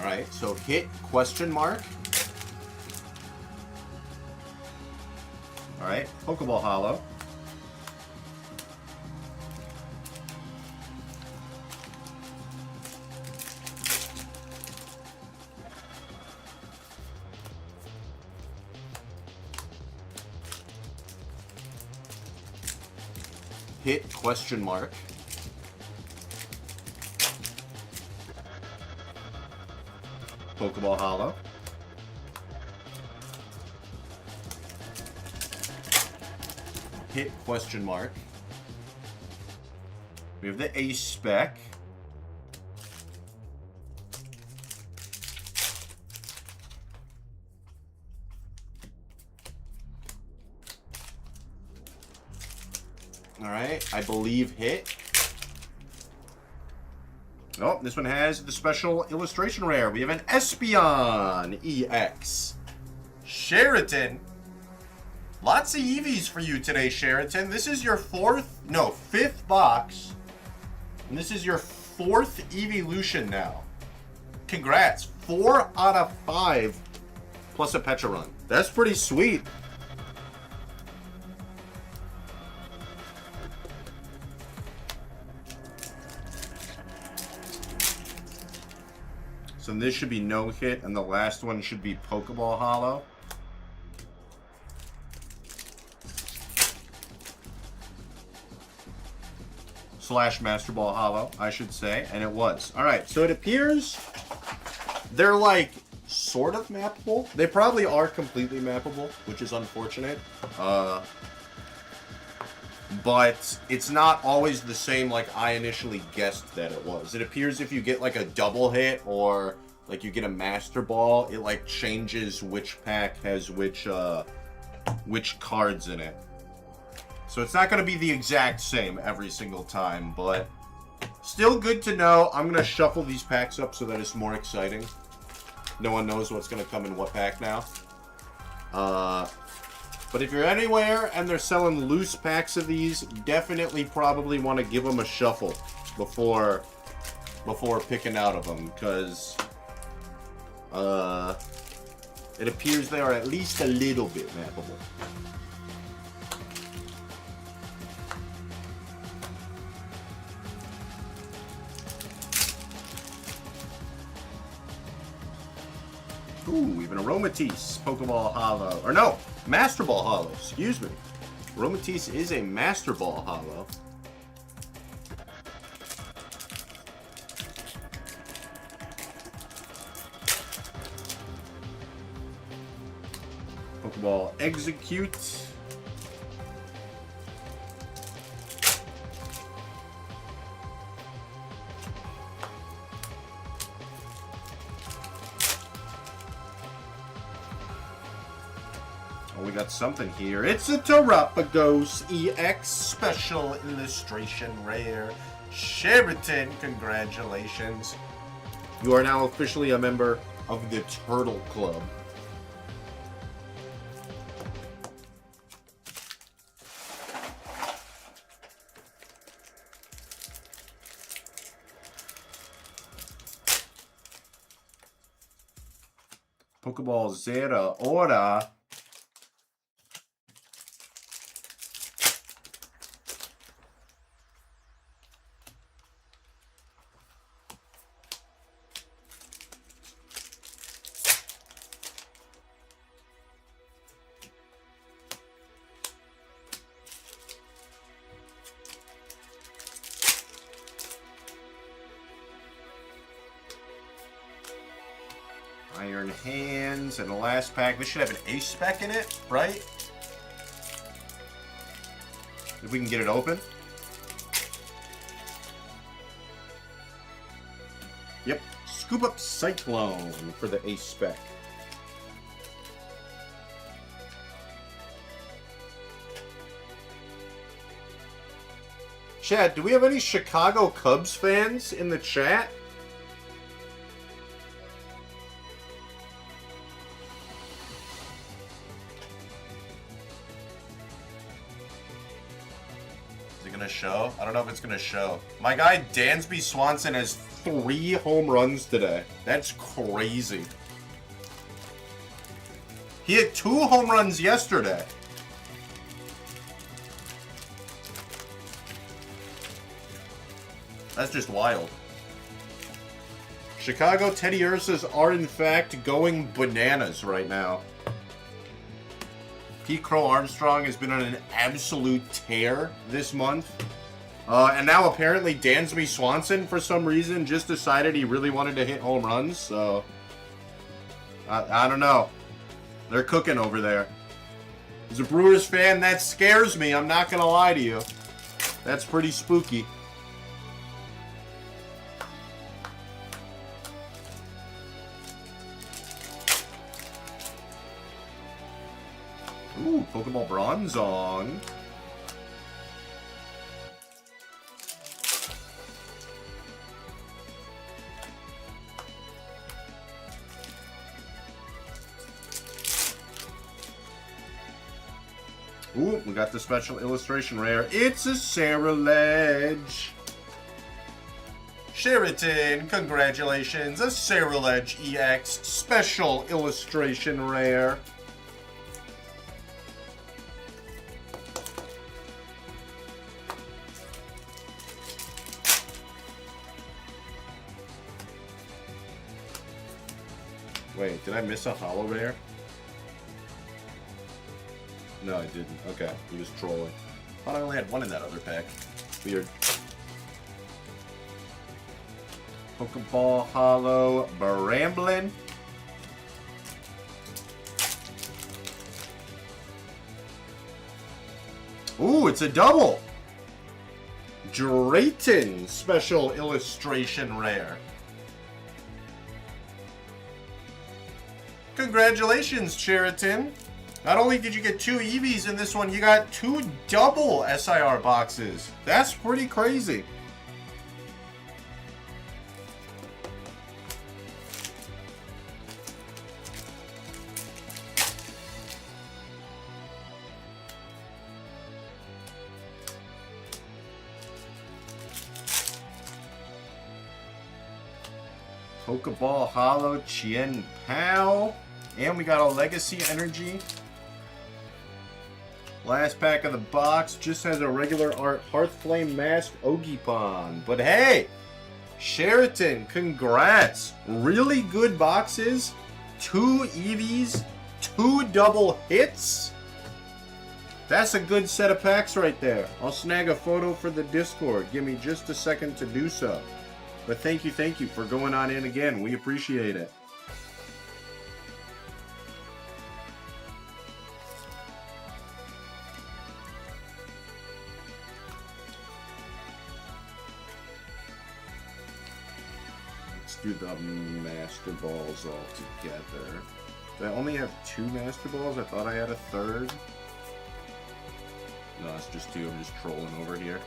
Speaker 1: Alright, so hit question mark. Alright, Pokeball Hollow. Hit question mark. Pokeball Hollow. Hit question mark. We have the Ace spec. Alright, I believe hit. Oh, this one has the special illustration rare. We have an Espeon EX. Sheraton. Lots of Eevees for you today, Sheraton. This is your fifth box. And this is your 4th evolution now. Congrats. 4 out of 5 plus a Petra run. That's pretty sweet. So this should be no hit, and the last one should be Pokeball Hollow. slash Master Ball Hollow, I should say, and it was. Alright, so it appears they're like sort of mappable. They probably are completely mappable, which is unfortunate. But it's not always the same like I initially guessed that it was. It appears if you get like a double hit or like you get a Master Ball, it like changes which pack has which cards in it. So it's not going to be the exact same every single time, but still good to know. I'm going to shuffle these packs up so that it's more exciting. No one knows what's going to come in what pack now. But if you're anywhere and they're selling loose packs of these, definitely probably want to give them a shuffle before picking out of them, because it appears they are at least a little bit mappable. Ooh, even Aromatisse Pokeball Hollow. Or no, Master Ball Hollow, excuse me. Aromatisse is a Master Ball Hollow. Pokeball Execute. Oh, we got something here. It's a Terapagos EX Special Illustration Rare. Sheraton, congratulations. You are now officially a member of the Turtle Club. Pokeball Zera Ora. Iron Hands, and the last pack. This should have an ace spec in it, right? If we can get it open. Yep. Scoop up Cyclone for the ace spec. Chad, do we have any Chicago Cubs fans in the chat? Show? I don't know if it's gonna show. My guy Dansby Swanson has 3 home runs today. That's crazy. He had 2 home runs yesterday. That's just wild. Chicago Teddy Ursas are in fact going bananas right now. Pete Crow Armstrong has been on an absolute tear this month. And now apparently Dansby Swanson, for some reason, just decided he really wanted to hit home runs. So, I don't know. They're cooking over there. As a Brewers fan, that scares me. I'm not going to lie to you. That's pretty spooky. Ooh, Pokeball Bronzong. Ooh, we got the special illustration rare. It's a Cerulege. Sheraton, congratulations. A Cerulege EX special illustration rare. Wait, did I miss a holo rare? No, I didn't. Okay, he was trolling. Thought I only had one in that other pack. Weird. Pokeball Hollow Bramblin. Ooh, it's a double. Drayton special illustration rare. Congratulations, Cheriton. Not only did you get 2 Eevees in this one, you got 2 double SIR boxes. That's pretty crazy. Pokeball Hollow Chien Pao. And we got a Legacy Energy. Last pack of the box just has a regular art Hearthflame Masked Ogiepon. But hey, Sheraton, congrats. Really good boxes. 2 Eevees, 2 double hits. That's a good set of packs right there. I'll snag a photo for the Discord. Give me just a second to do so. But thank you for going on in again. We appreciate it. Let's do the Master Balls all together. Do I only have 2 Master Balls? I thought I had a third. No, it's just 2. I'm just trolling over here.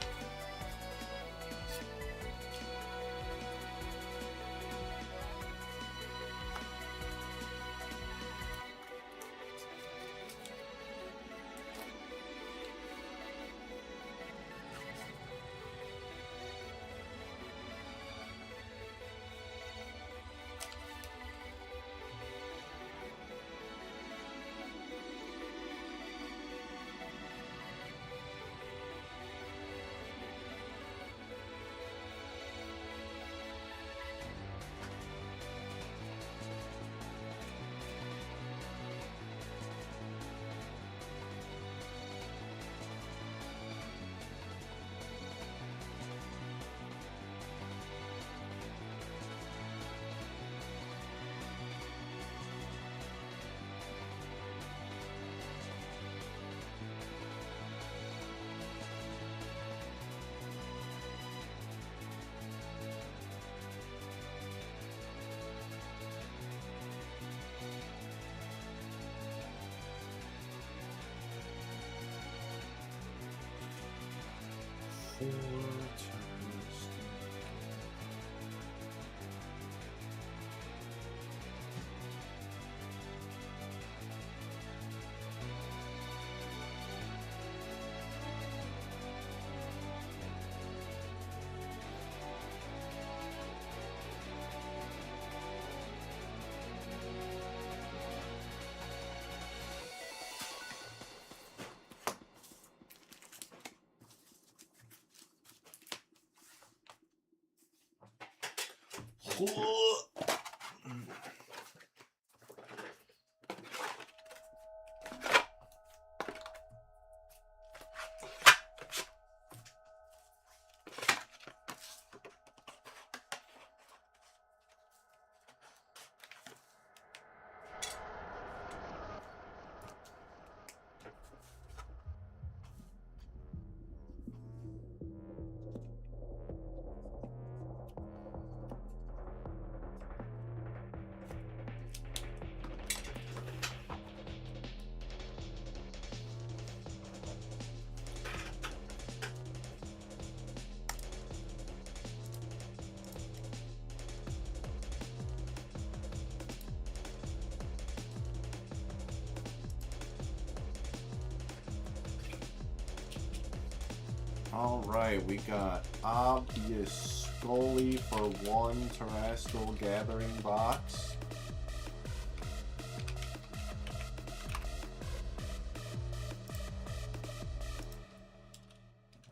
Speaker 1: Alright, we got Obvious Scully for 1 Terrestrial Gathering box.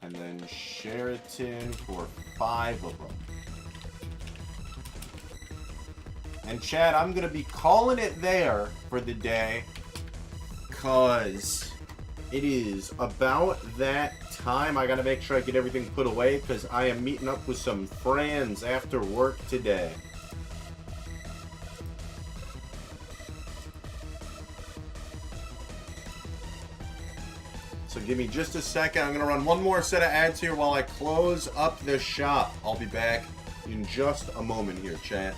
Speaker 1: And then Sheraton for 5 of them. And Chad, I'm going to be calling it there for the day, because it is about that time. I gotta make sure I get everything put away because I am meeting up with some friends after work today. So give me just a second. I'm gonna run one more set of ads here while I close up the shop. I'll be back in just a moment here, chat.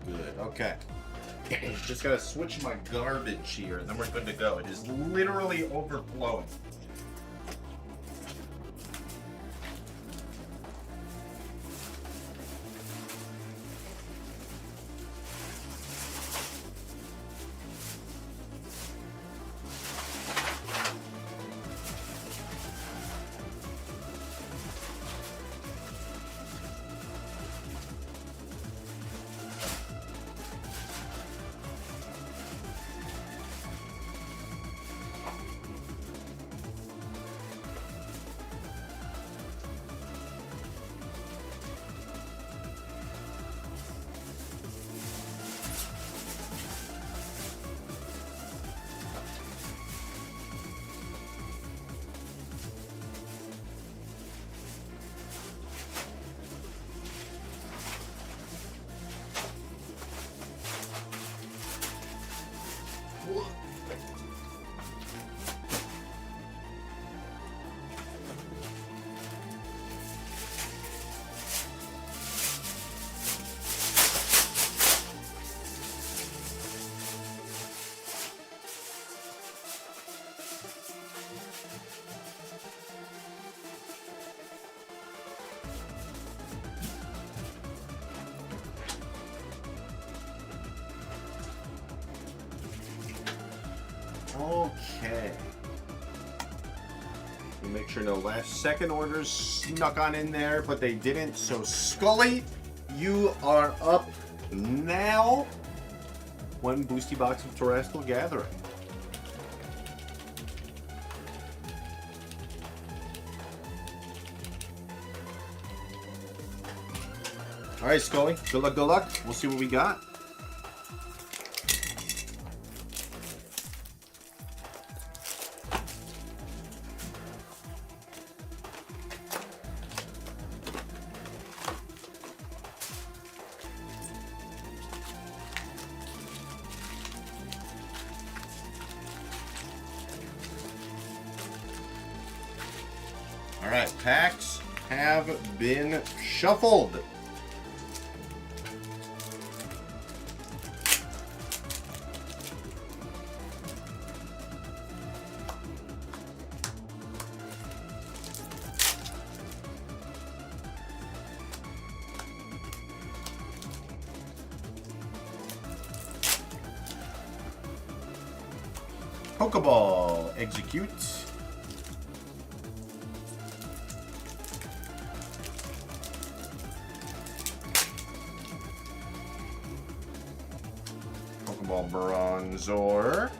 Speaker 1: Good. Okay. Just gotta switch my garbage here, and then we're good to go. It is literally overflowing. Okay. We'll make sure no last second orders snuck on in there, but they didn't. So Scully, you are up now. One boosty box of Terrestrial Gathering. All right, Scully. Good luck, good luck. We'll see what we got. All right, packs have been shuffled. Pokeball, execute. Pokeball Bronzor.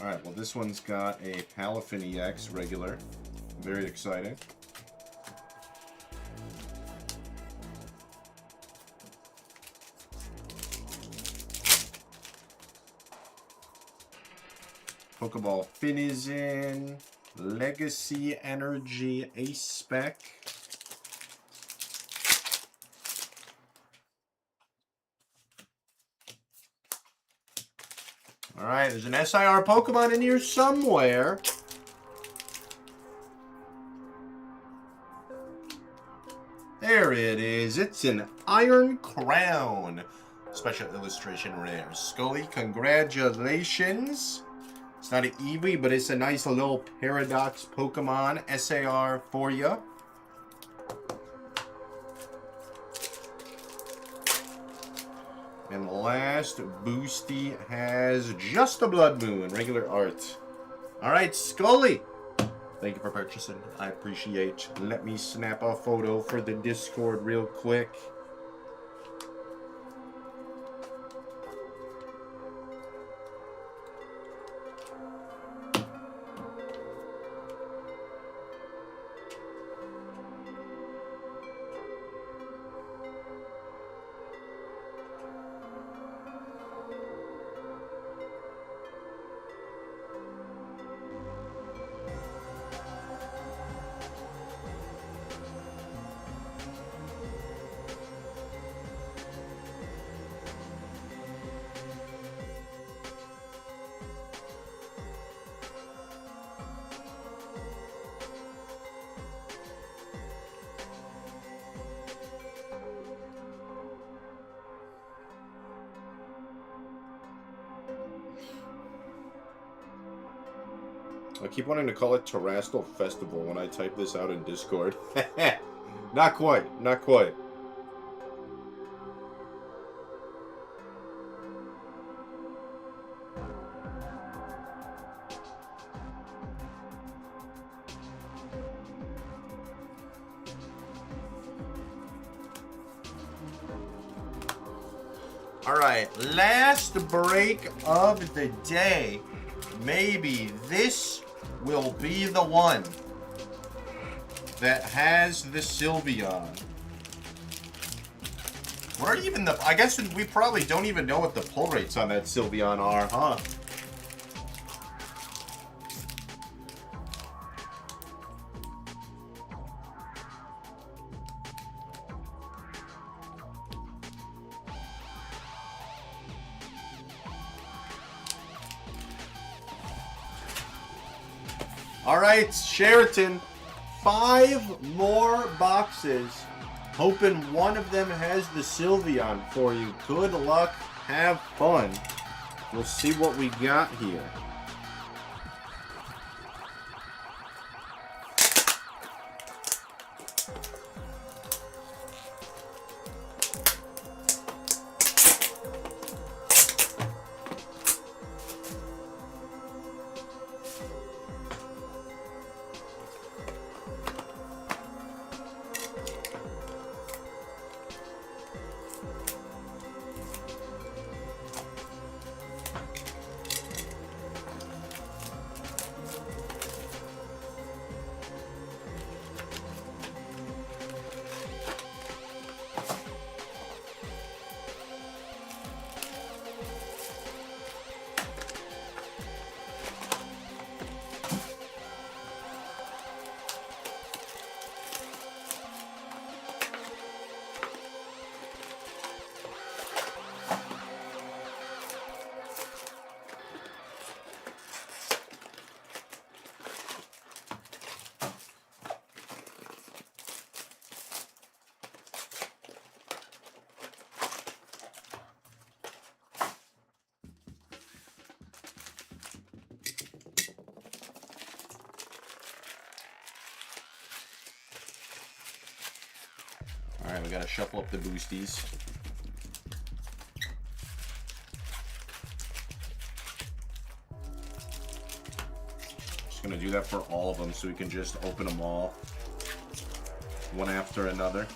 Speaker 1: Alright, well this one's got a Palafin EX regular. Very exciting. Pokeball Finizen, Legacy Energy Ace Spec. Alright, there's an SIR Pokemon in here somewhere. There it is. It's an Iron Crown. Special illustration rare. Scully, congratulations. It's not an Eevee, but it's a nice little Paradox Pokemon SAR for you. And the last boosty has just a Blood Moon, regular art. Alright, Scully. Thank you for purchasing. I appreciate. Let me snap a photo for the Discord real quick. I keep wanting to call it Terrestrial Festival when I type this out in Discord. Not quite, not quite. All right, last break of the day. Maybe this will be the one that has the Sylveon. What are even the... I guess we probably don't even know what the pull rates on that Sylveon are, huh? All right, Sheraton, 5 more boxes Hoping one of them has the Sylveon for you. Good luck. Have fun. We'll see what we got here. Alright, we gotta shuffle up the boosties. Just gonna do that for all of them so we can just open them all one after another.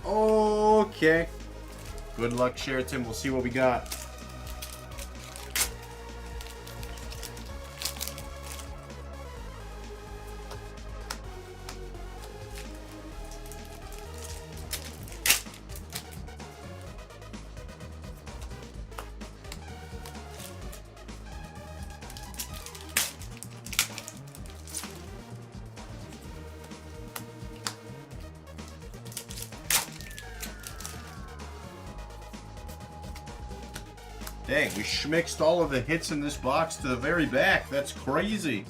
Speaker 1: Okay. Good luck, Sheraton. We'll see what we got. Dang, we schmixed all of the hits in this box to the very back. That's crazy.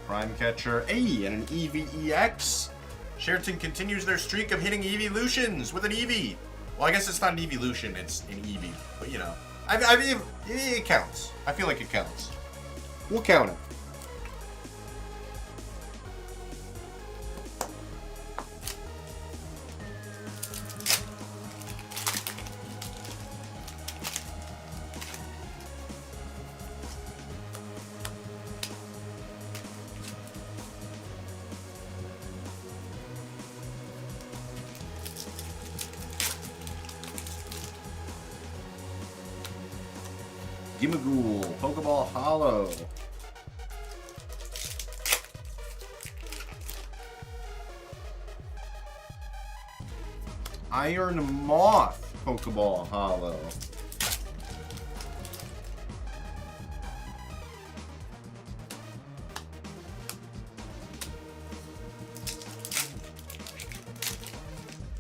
Speaker 1: Prime Catcher, and an EVEX. Sheraton continues their streak of hitting Evolutions with an Eevee. Well, I guess it's not an Evolution, it's an Eevee. But, you know, I mean, it counts. I feel like it counts. We'll count it. Gimmighoul, Pokeball Hollow. Iron Moth, Pokeball Hollow.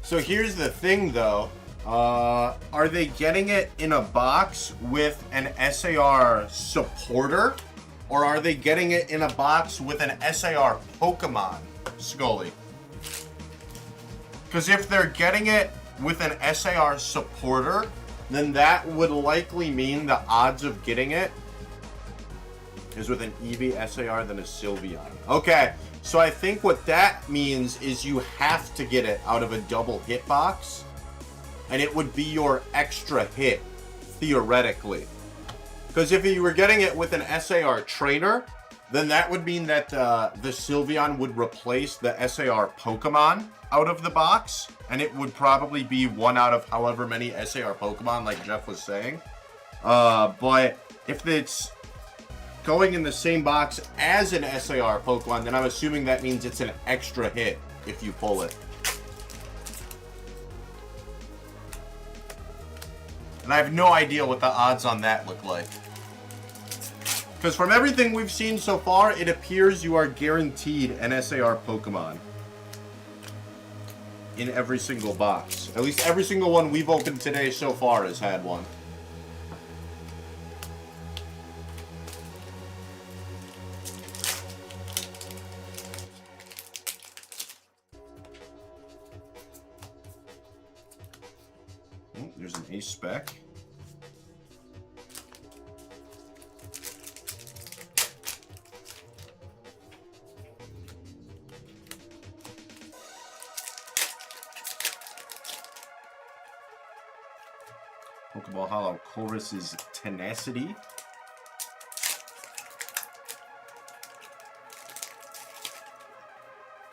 Speaker 1: So here's the thing though. Are they getting it in a box with an SAR supporter? Or are they getting it in a box with an SAR Pokemon, Scully? Because if they're getting it with an SAR supporter, then that would likely mean the odds of getting it is with an Eevee SAR than a Sylveon. Okay, so I think what that means is you have to get it out of a double hit box. And it would be your extra hit, theoretically. Because if you were getting it with an SAR trainer, then that would mean that the Sylveon would replace the SAR Pokemon out of the box, and it would probably be one out of however many SAR Pokemon, like Jeff was saying. But if it's going in the same box as an SAR Pokemon, then I'm assuming that means it's an extra hit if you pull it. And I have no idea what the odds on that look like. Because from everything we've seen so far, it appears you are guaranteed an SAR Pokemon in every single box. At least every single one we've opened today so far has had one. There's an ace spec. Pokeball Hollow Chorus's Tenacity.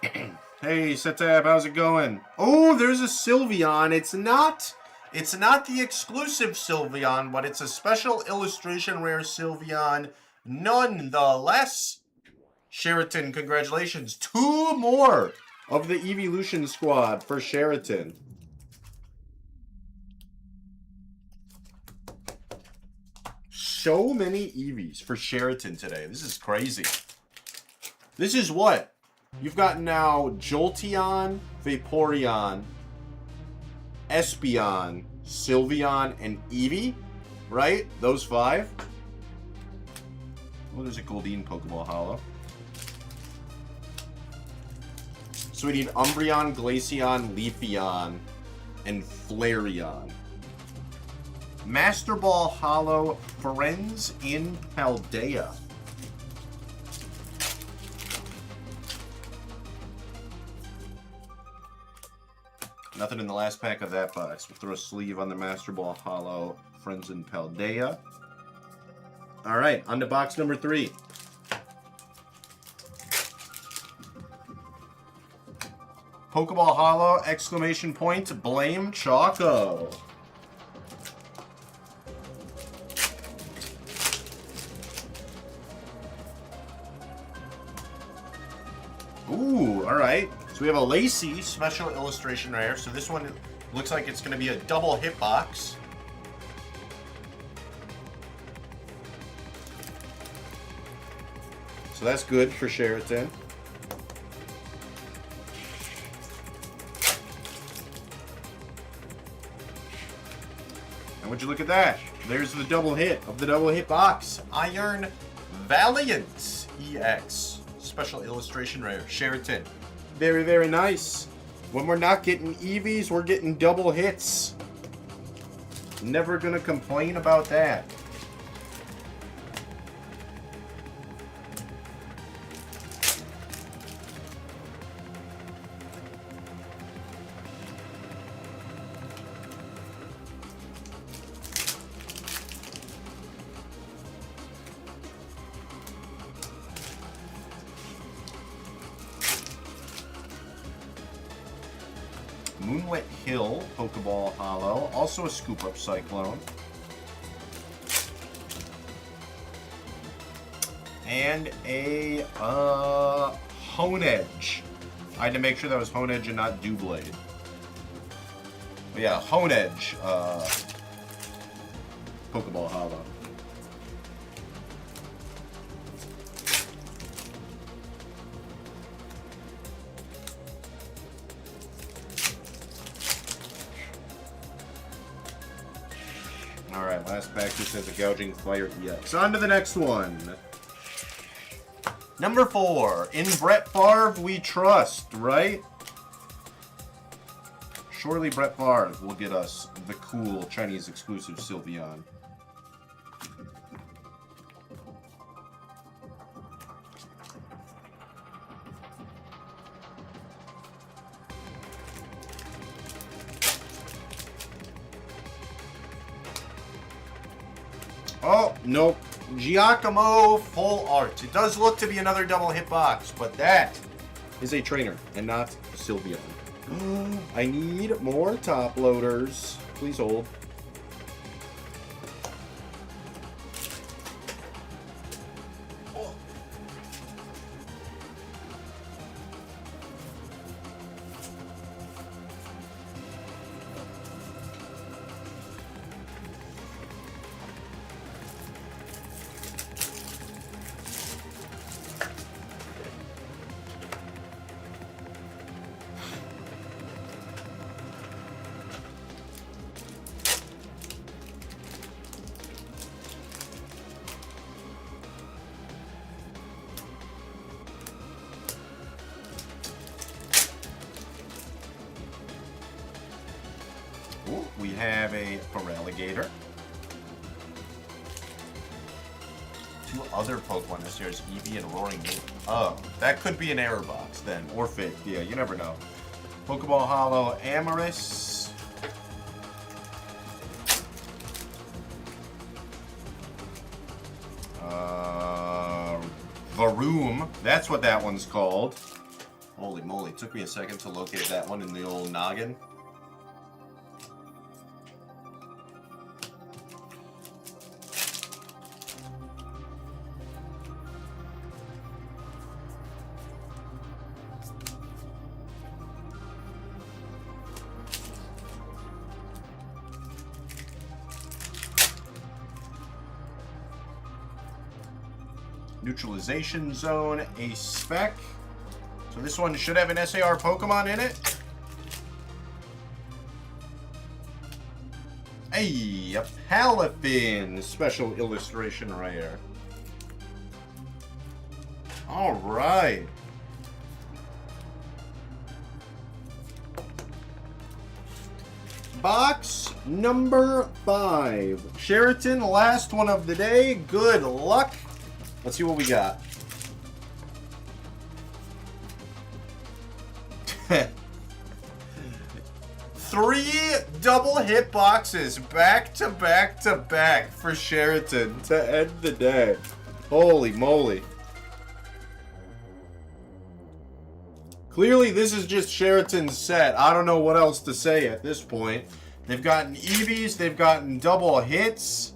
Speaker 1: Hey, Setab, how's it going? Oh, there's a Sylveon. It's not the exclusive Sylveon, but it's a special illustration rare Sylveon nonetheless. Sheraton, congratulations. 2 more of the Evolution Squad for Sheraton. So many Eevees for Sheraton today. This is crazy. This is what? You've got now Jolteon, Vaporeon, Espeon, Sylveon, and Eevee, right? Those 5. Oh, there's a Goldeen Pokeball Hollow. So we need Umbreon, Glaceon, Leafeon, and Flareon. Master Ball Hollow, Friends in Paldea. Nothing in the last pack of that box. We'll throw a sleeve on the Master Ball Hollow, Friends in Paldea. Alright, on to box number 3. Pokeball Hollow, exclamation point, Blame Choco. Ooh, alright. So we have a Lacey special illustration rare. So this one looks like it's going to be a double hitbox. So that's good for Sheraton. And would you look at that? There's the double hit of the double hit box. Iron Valiant EX. Special illustration rare. Sheraton. Very, very nice. When we're not getting Eevees, we're getting double hits. Never gonna complain about that. Moonlit Hill, Pokeball Hollow. Also a Scoop Up Cyclone. And a Honedge. I had to make sure that was Honedge and not Doublade. But yeah, Honedge, Pokeball Hollow. Alright, last pack just has a Gouging Fire EX. On to the next one. Number 4. In Brett Favre we trust, right? Surely Brett Favre will get us the cool Chinese exclusive Sylveon. Oh, nope. Giacomo Full Art. It does look to be another double hitbox, but that is a trainer and not Sylveon. I need more top loaders. Please hold. Ooh, we have a Feraligatr. Two other Pokemon this year is Eevee and Roaring Moon. Oh, that could be an error box then, or fake. Yeah, you never know. Pokeball Hollow Amoris. Varoom. That's what that one's called. Holy moly, took me a second to locate that one in the old noggin. Neutralization Zone, a spec. So this one should have an SAR Pokemon in it. Hey, a Palafin special illustration rare. All right. Box number 5. Sheraton, last one of the day. Good luck. Let's see what we got. Three double hit boxes back to back to back for Sheraton to end the day. Holy moly. Clearly this is just Sheraton's set. I don't know what else to say at this point. They've gotten Eevees, they've gotten double hits.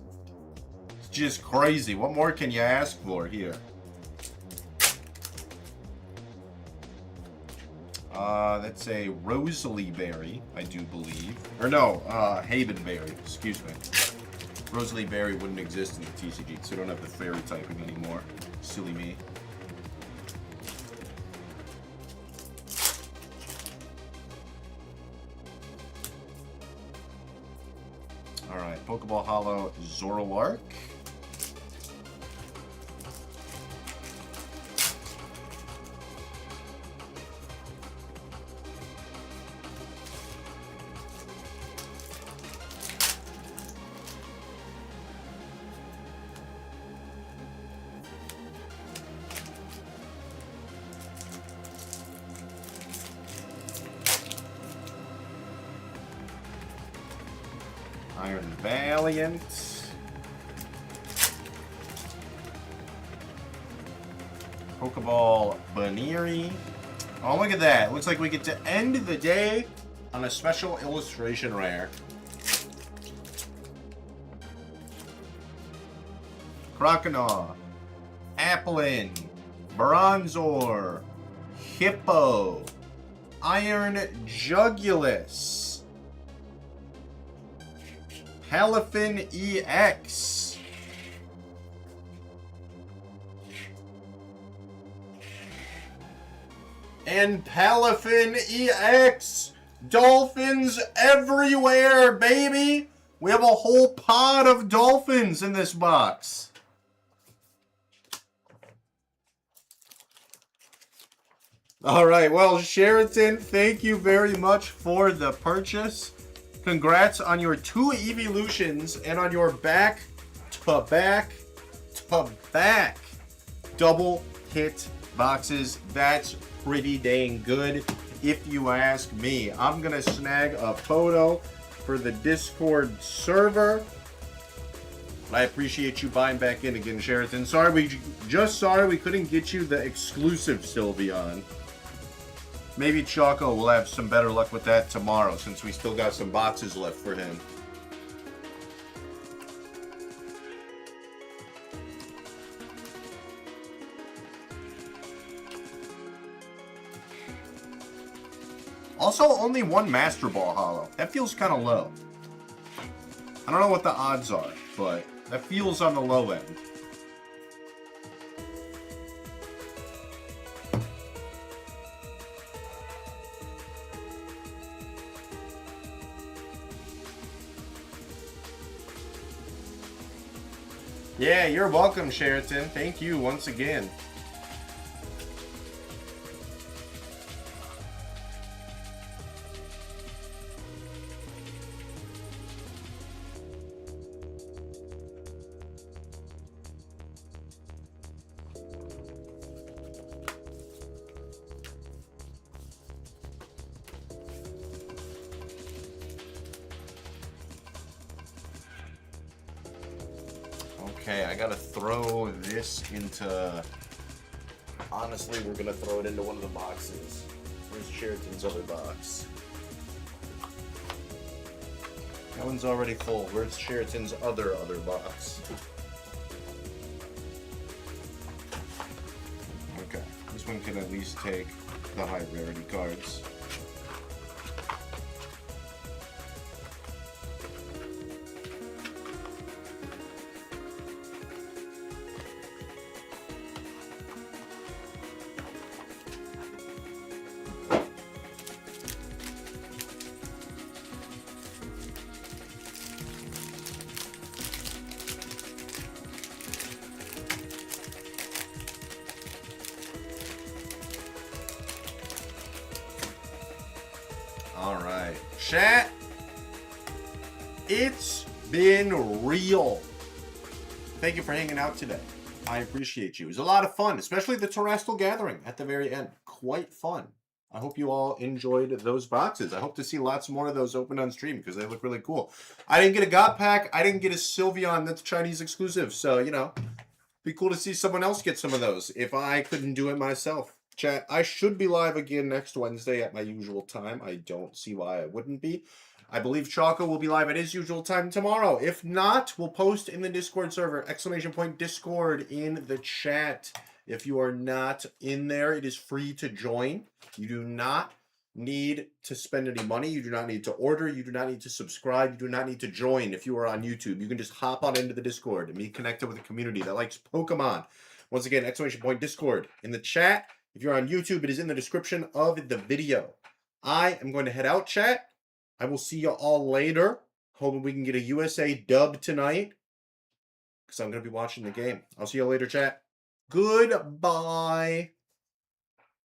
Speaker 1: Just crazy. What more can you ask for here? That's a Rosalie Berry, I do believe. Or no, Haven Berry, excuse me. Rosalie Berry wouldn't exist in the TCG, so we don't have the fairy typing anymore. Silly me. Alright, Pokeball Hollow Zoroark. Iron Valiant. Pokeball Baneri. Oh, look at that. Looks like we get to end the day on a special illustration rare. Croconaw. Applin. Bronzor. Hippo. Iron Jugulus. Palafin EX. And Palafin EX. Dolphins everywhere, baby. We have a whole pod of dolphins in this box. All right, well, Sheraton, thank you very much for the purchase. Congrats on your 2 evolutions and on your back-to-back double hit boxes. That's pretty dang good, if you ask me. I'm going to snag a photo for the Discord server. I appreciate you buying back in again, Sheraton. Sorry we couldn't get you the exclusive Sylveon. Maybe Choco will have some better luck with that tomorrow, since we still got some boxes left for him. Also, only one Master Ball holo. That feels kind of low. I don't know what the odds are, but that feels on the low end. Yeah, you're welcome, Sheraton. Thank you once again. Okay, I gotta throw this into... Honestly, we're gonna throw it into one of the boxes. Where's Sheraton's other box? That one's already full. Where's Sheraton's other box? Okay, this one can at least take the high rarity cards. Alright, chat, it's been real. Thank you for hanging out today. I appreciate you. It was a lot of fun, especially the Terrestrial Gathering at the very end. Quite fun. I hope you all enjoyed those boxes. I hope to see lots more of those open on stream because they look really cool. I didn't get a God Pack. I didn't get a Sylveon that's Chinese exclusive. So, you know, be cool to see someone else get some of those if I couldn't do it myself. Chat, I should be live again next Wednesday at my usual time. I don't see why I wouldn't be. I believe Choco will be live at his usual time tomorrow. If not, we'll post in the Discord server. !Discord in the chat. If you are not in there, it is free to join. You do not need to spend any money. You do not need to order. You do not need to subscribe. You do not need to join if you are on YouTube. You can just hop on into the Discord and be connected with a community that likes Pokemon. Once again, !Discord in the chat. If you're on YouTube, it is in the description of the video. I am going to head out, chat. I will see you all later. Hoping we can get a USA dub tonight, because I'm going to be watching the game. I'll see you later, chat. Goodbye.